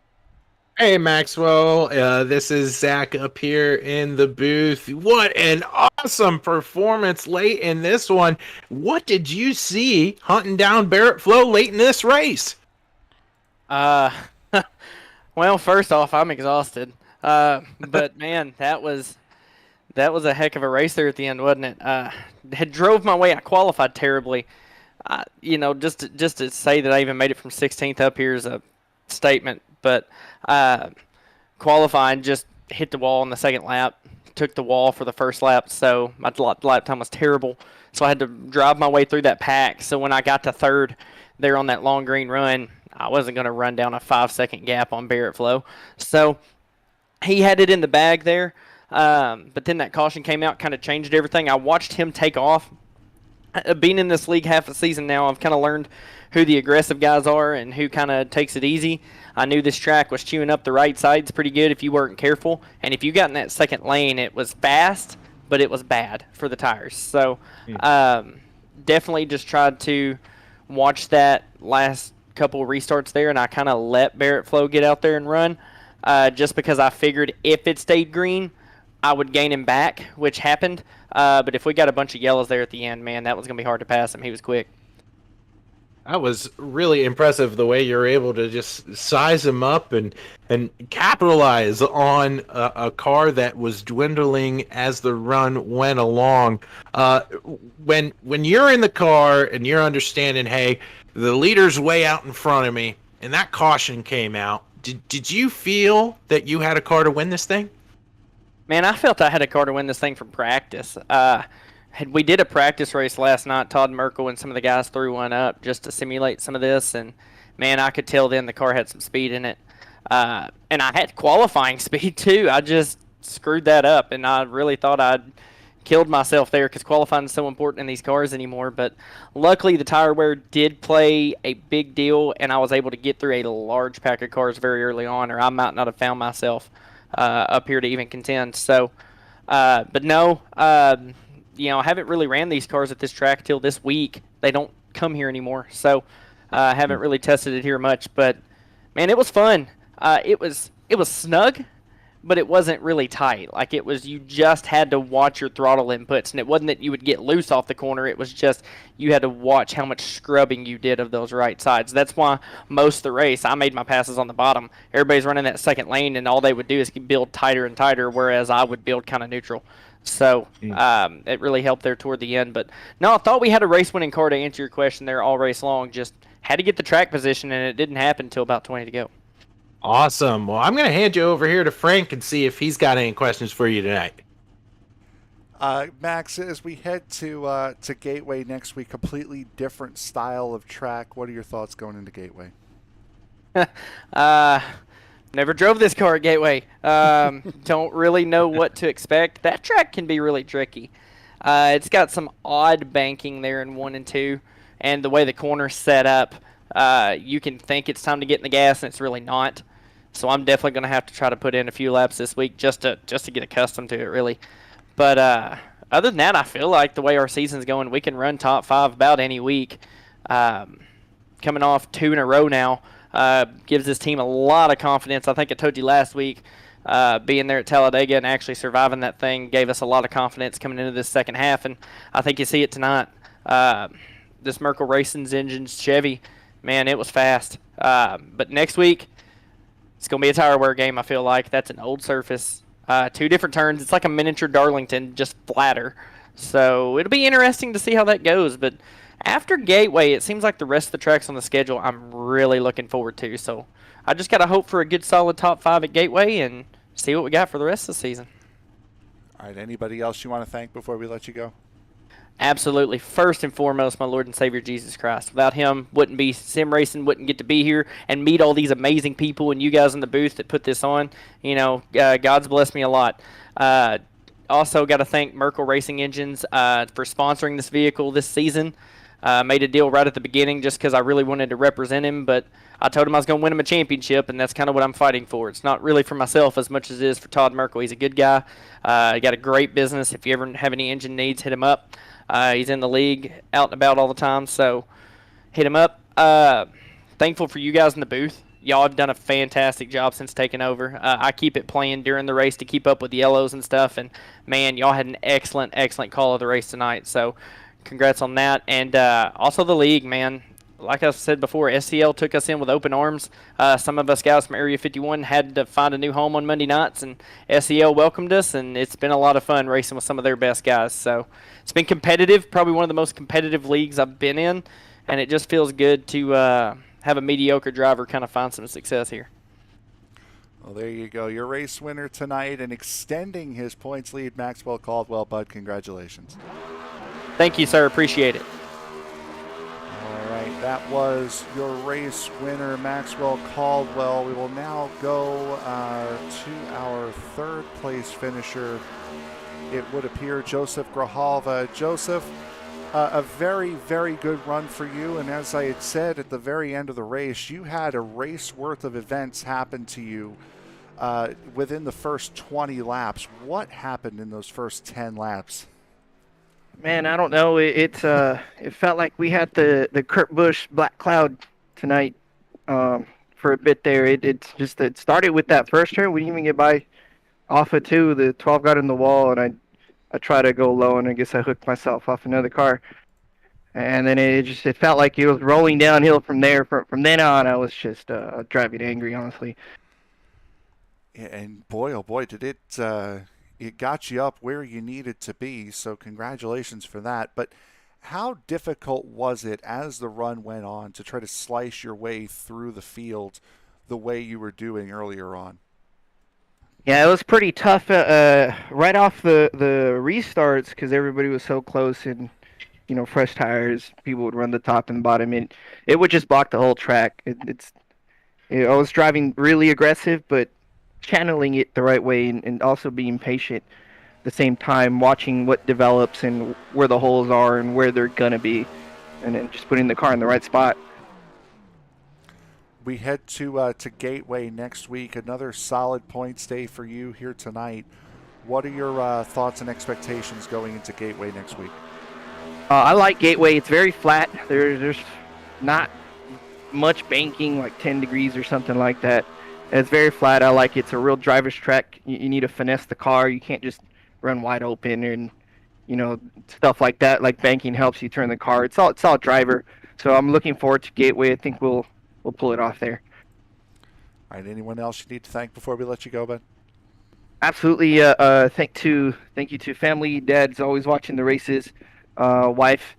Hey, Maxwell. This is Zach up here in the booth. What an awesome performance late in this one. What did you see hunting down Barrett Flo late in this race? Well, first off, I'm exhausted. But man, that was a heck of a race there at the end, wasn't it? Had drove my way. I qualified terribly. Just to say that I even made it from 16th up here is a statement. But qualifying just hit the wall on the second lap, took the wall for the first lap, so my lap time was terrible. So I had to drive my way through that pack. So when I got to third there on that long green run, I wasn't going to run down a 5-second gap on Barrett Flow. So he had it in the bag there. But then that caution came out, kind of changed everything. I watched him take off. Being in this league half a season now, I've kind of learned who the aggressive guys are and who kind of takes it easy. I knew this track was chewing up the right sides pretty good if you weren't careful. And if you got in that second lane, it was fast, but it was bad for the tires. So definitely just tried to watch that last couple of restarts there, and I kind of let Barrett Flow get out there and run just because I figured if it stayed green, I would gain him back, which happened. But if we got a bunch of yellows there at the end, man, that was going to be hard to pass him. He was quick. That was really impressive the way you're able to just size him up and capitalize on a car that was dwindling as the run went along. When you're in the car and you're understanding, hey, the leader's way out in front of me, and that caution came out, did you feel that you had a car to win this thing? Man, I felt I had a car to win this thing from practice. We did a practice race last night. Todd Merkel and some of the guys threw one up just to simulate some of this, and man, I could tell then the car had some speed in it. And I had qualifying speed too. I just screwed that up, and I really thought I'd killed myself there because qualifying is so important in these cars anymore. But luckily, the tire wear did play a big deal, and I was able to get through a large pack of cars very early on, or I might not have found myself up here to even contend. So, but no. I haven't really ran these cars at this track till this week. They don't come here anymore, so I haven't really tested it here much. But man, it was fun. It was snug, but it wasn't really tight. Like it was, you just had to watch your throttle inputs, and it wasn't that you would get loose off the corner. It was just you had to watch how much scrubbing you did of those right sides. That's why most of the race I made my passes on the bottom. Everybody's running that second lane, and all they would do is build tighter and tighter, whereas I would build kind of neutral. So it really helped there toward the end. But no, I thought we had a race-winning car to answer your question there all race long. Just had to get the track position, and it didn't happen until about 20 to go. Awesome. Well, I'm going to hand you over here to Frank and see if he's got any questions for you tonight. Max, as we head to Gateway next week, completely different style of track. What are your thoughts going into Gateway? Never drove this car at Gateway. Don't really know what to expect. That track can be really tricky. It's got some odd banking there in 1 and 2, and the way the corner's set up, you can think it's time to get in the gas, and it's really not. So I'm definitely going to have to try to put in a few laps this week just to get accustomed to it, really. But other than that, I feel like the way our season's going, we can run top 5 about any week. Coming off 2 in a row now. Gives this team a lot of confidence. I think I told you last week, being there at Talladega and actually surviving that thing gave us a lot of confidence coming into this second half, and I think you see it tonight. This Merkel Racing's engine's Chevy, man, it was fast. But next week, it's going to be a tire wear game, I feel like. That's an old surface. 2 different turns. It's like a miniature Darlington, just flatter. So it'll be interesting to see how that goes, but after Gateway, it seems like the rest of the tracks on the schedule I'm really looking forward to. So I just got to hope for a good solid top 5 at Gateway and see what we got for the rest of the season. All right, anybody else you want to thank before we let you go? Absolutely. First and foremost, my Lord and Savior Jesus Christ. Without him, sim racing wouldn't get to be here and meet all these amazing people and you guys in the booth that put this on. God's blessed me a lot. Also got to thank Merkel Racing Engines for sponsoring this vehicle this season. Made a deal right at the beginning just because I really wanted to represent him, but I told him I was going to win him a championship, and that's kind of what I'm fighting for. It's not really for myself as much as it is for Todd Merkel. He's a good guy. He got a great business. If you ever have any engine needs, hit him up. He's in the league, out and about all the time, so hit him up. Thankful for you guys in the booth. Y'all have done a fantastic job since taking over. I keep it playing during the race to keep up with the yellows and stuff, and, man, y'all had an excellent, excellent call of the race tonight, so congrats on that. And also the league, man. Like I said before, SCL took us in with open arms. Some of us guys from Area 51 had to find a new home on Monday nights, and SCL welcomed us, and it's been a lot of fun racing with some of their best guys. So it's been competitive, probably one of the most competitive leagues I've been in, and it just feels good to have a mediocre driver kind of find some success here. Well, there you go. Your race winner tonight and extending his points lead, Maxwell Caldwell. Bud, congratulations. Thank you, sir. Appreciate it. All right, that was your race winner, Maxwell Caldwell. We will now go to our third place finisher. It would appear Joseph Grijalva. Joseph, a very, very good run for you. And as I had said at the very end of the race, you had a race worth of events happen to you within the first 20 laps. What happened in those first 10 laps? Man, I don't know. It felt like we had the Kurt Busch Black Cloud tonight for a bit there. It started with that first turn. We didn't even get by off of 2. The 12 got in the wall, and I tried to go low, and I guess I hooked myself off another car. And then it felt like it was rolling downhill from there. From then on, I was just driving angry, honestly. Yeah, and boy, oh boy, did it got you up where you needed to be, so congratulations for that. But how difficult was it as the run went on to try to slice your way through the field the way you were doing earlier on? Yeah, it was pretty tough right off the restarts because everybody was so close and, fresh tires, people would run the top and bottom, and it would just block the whole track. I was driving really aggressive, but channeling it the right way and also being patient at the same time, watching what develops and where the holes are and where they're going to be, and then just putting the car in the right spot. We head to Gateway next week. Another solid points day for you here tonight. What are your thoughts and expectations going into Gateway next week? I like Gateway. It's very flat. There's not much banking, like 10 degrees or something like that. It's very flat. I like it. It's a real driver's track. You need to finesse the car. You can't just run wide open and, stuff like that. Like banking helps you turn the car. It's all driver. So I'm looking forward to Gateway. I think we'll pull it off there. All right. Anyone else you need to thank before we let you go, Ben? Absolutely. Thank you to family. Dad's always watching the races. Wife.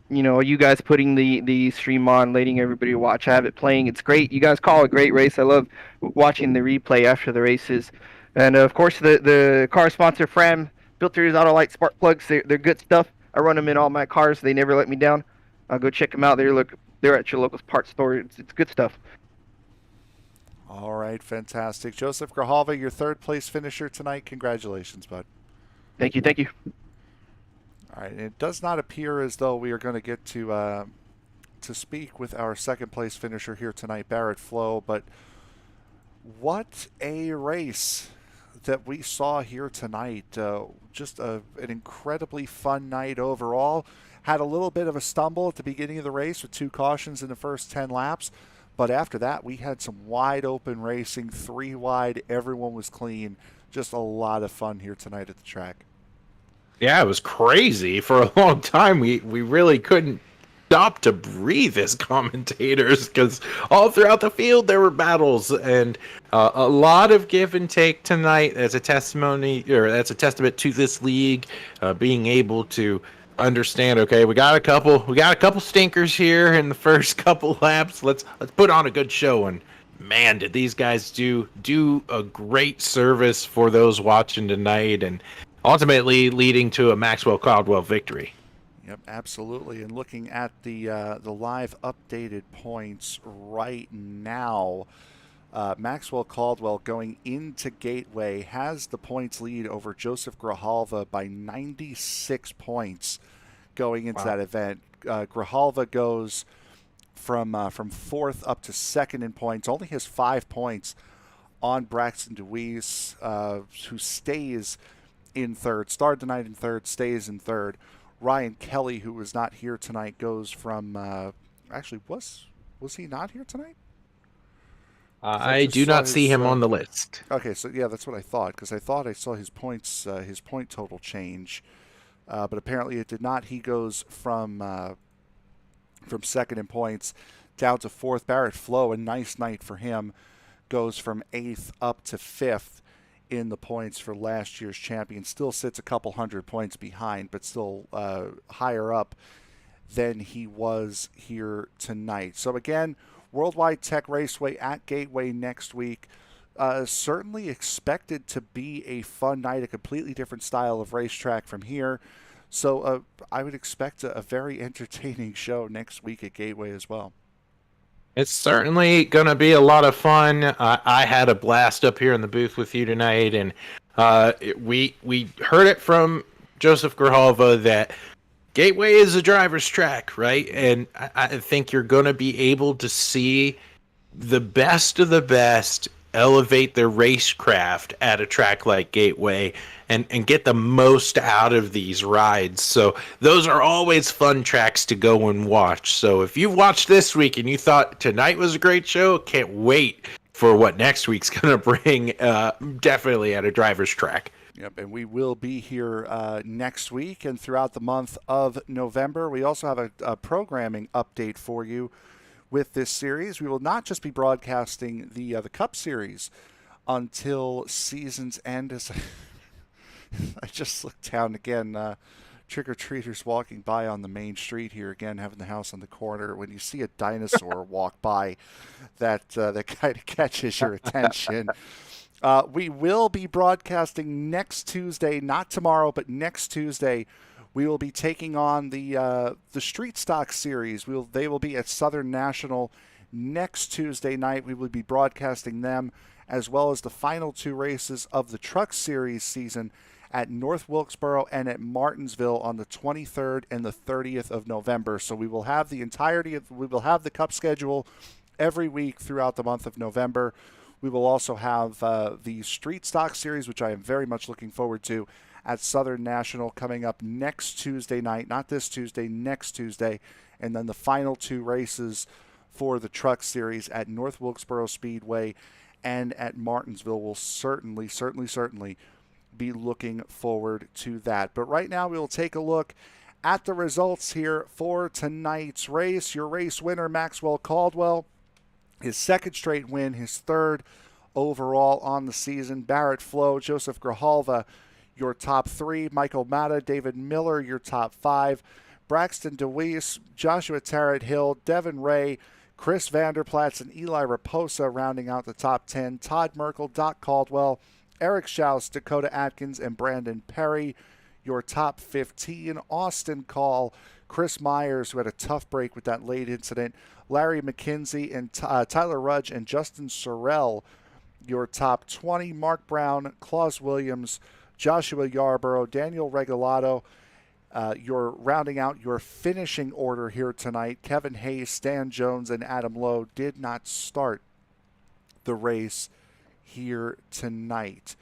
You guys putting the stream on, letting everybody watch. I have it playing. It's great. You guys call a great race. I love watching the replay after the races. And, of course, the car sponsor, Fram, Filters, Autolite, Spark Plugs, they're good stuff. I run them in all my cars. They never let me down. I'll go check them out. They're at your local parts store. It's good stuff. All right, fantastic. Joseph Grijalva, your third place finisher tonight. Congratulations, bud. Thank you. All right, it does not appear as though we are going to get to speak with our second place finisher here tonight, Barrett Flo, but what a race that we saw here tonight. Just an incredibly fun night overall. Had a little bit of a stumble at the beginning of the race with 2 cautions in the first 10 laps, but after that we had some wide open racing, 3 wide, everyone was clean. Just a lot of fun here tonight at the track. Yeah, it was crazy. For a long time, we really couldn't stop to breathe as commentators because all throughout the field there were battles and a lot of give and take tonight. As a testimony, or that's a testament to this league being able to understand. Okay, we got a couple stinkers here in the first couple laps. Let's put on a good show. And man, did these guys do a great service for those watching tonight, and ultimately leading to a Maxwell Caldwell victory. Yep, absolutely. And looking at the live updated points right now, Maxwell Caldwell going into Gateway has the points lead over Joseph Grijalva by 96 points going into that event. Grijalva goes from fourth up to second in points, only has 5 points on Braxton DeWeese, who stays in third. Started the night in third, stays in third. Ryan Kelly, who was not here tonight, goes from actually was he not here tonight? I do not see him on the list. Okay, so yeah, that's what I thought, because I thought I saw his points, his point total change, but apparently it did not. He goes from second in points down to fourth. Barrett Flo, a nice night for him, goes from 8th up to 5th in the points for last year's champion. Still sits a couple hundred points behind, but still higher up than he was here tonight. So again, Worldwide Tech Raceway at Gateway next week. Certainly expected to be a fun night, a completely different style of racetrack from here. So I would expect a very entertaining show next week at Gateway as well. It's certainly going to be a lot of fun. I had a blast up here in the booth with you tonight, and we heard it from Joseph Grijalva that Gateway is a driver's track, right? And I think you're going to be able to see the best of the best elevate their racecraft at a track like Gateway and get the most out of these rides. So those are always fun tracks to go and watch. So if you watched this week and you thought tonight was a great show, can't wait for what next week's going to bring, definitely at a driver's track. Yep, and we will be here next week and throughout the month of November. We also have a programming update for you with this series. We will not just be broadcasting the Cup Series until season's end. As I just looked down again, trick-or-treaters walking by on the main street here again, having the house on the corner. When you see a dinosaur walk by, that kind of catches your attention. We will be broadcasting next Tuesday, not tomorrow, but next Tuesday. We will be taking on the Street Stock Series. They will be at Southern National next Tuesday night. We will be broadcasting them, as well as the final two races of the Truck Series season at North Wilkesboro and at Martinsville on the 23rd and the 30th of November. So we will have the Cup schedule every week throughout the month of November. We will also have the Street Stock Series, which I am very much looking forward to, at Southern National coming up next Tuesday night, not this Tuesday, next Tuesday, and then the final two races for the Truck Series at North Wilkesboro Speedway and at Martinsville. We'll certainly be looking forward to that. But right now we will take a look at the results here for tonight's race. Your race winner, Maxwell Caldwell, his second straight win, his third overall on the season. Barrett Flo, Joseph Grijalva, your top three. Michael Mata, David Miller, your top five. Braxton DeWeese, Joshua Tarrant Hill, Devin Ray, Chris Vanderplatz, and Eli Raposa rounding out the top 10. Todd Merkel, Doc Caldwell, Eric Schaus, Dakota Atkins, and Brandon Perry, your top 15. Austin Call, Chris Myers, who had a tough break with that late incident, Larry McKenzie, and Tyler Rudge, and Justin Sorrell, your top 20. Mark Brown, Claus Williams, Joshua Yarborough, Daniel Regalado, you're rounding out your finishing order here tonight. Kevin Hayes, Stan Jones, and Adam Lowe did not start the race here tonight.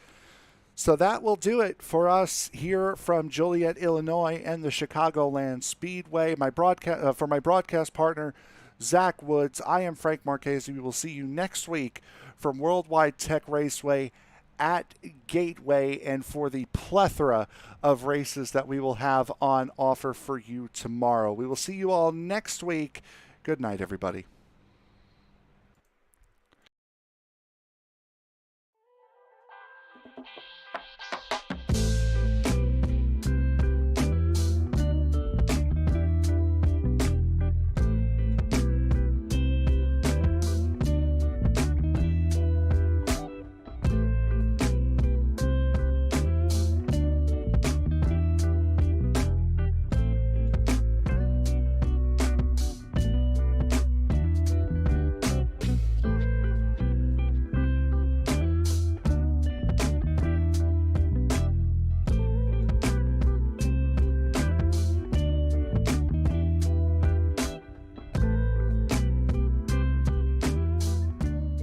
So that will do it for us here from Joliet, Illinois, and the Chicagoland Speedway. For my broadcast partner, Zach Woods, I am Frank Marchese. We will see you next week from Worldwide Tech Raceway at Gateway, and for the plethora of races that we will have on offer for you tomorrow. We will see you all next week. Good night, everybody.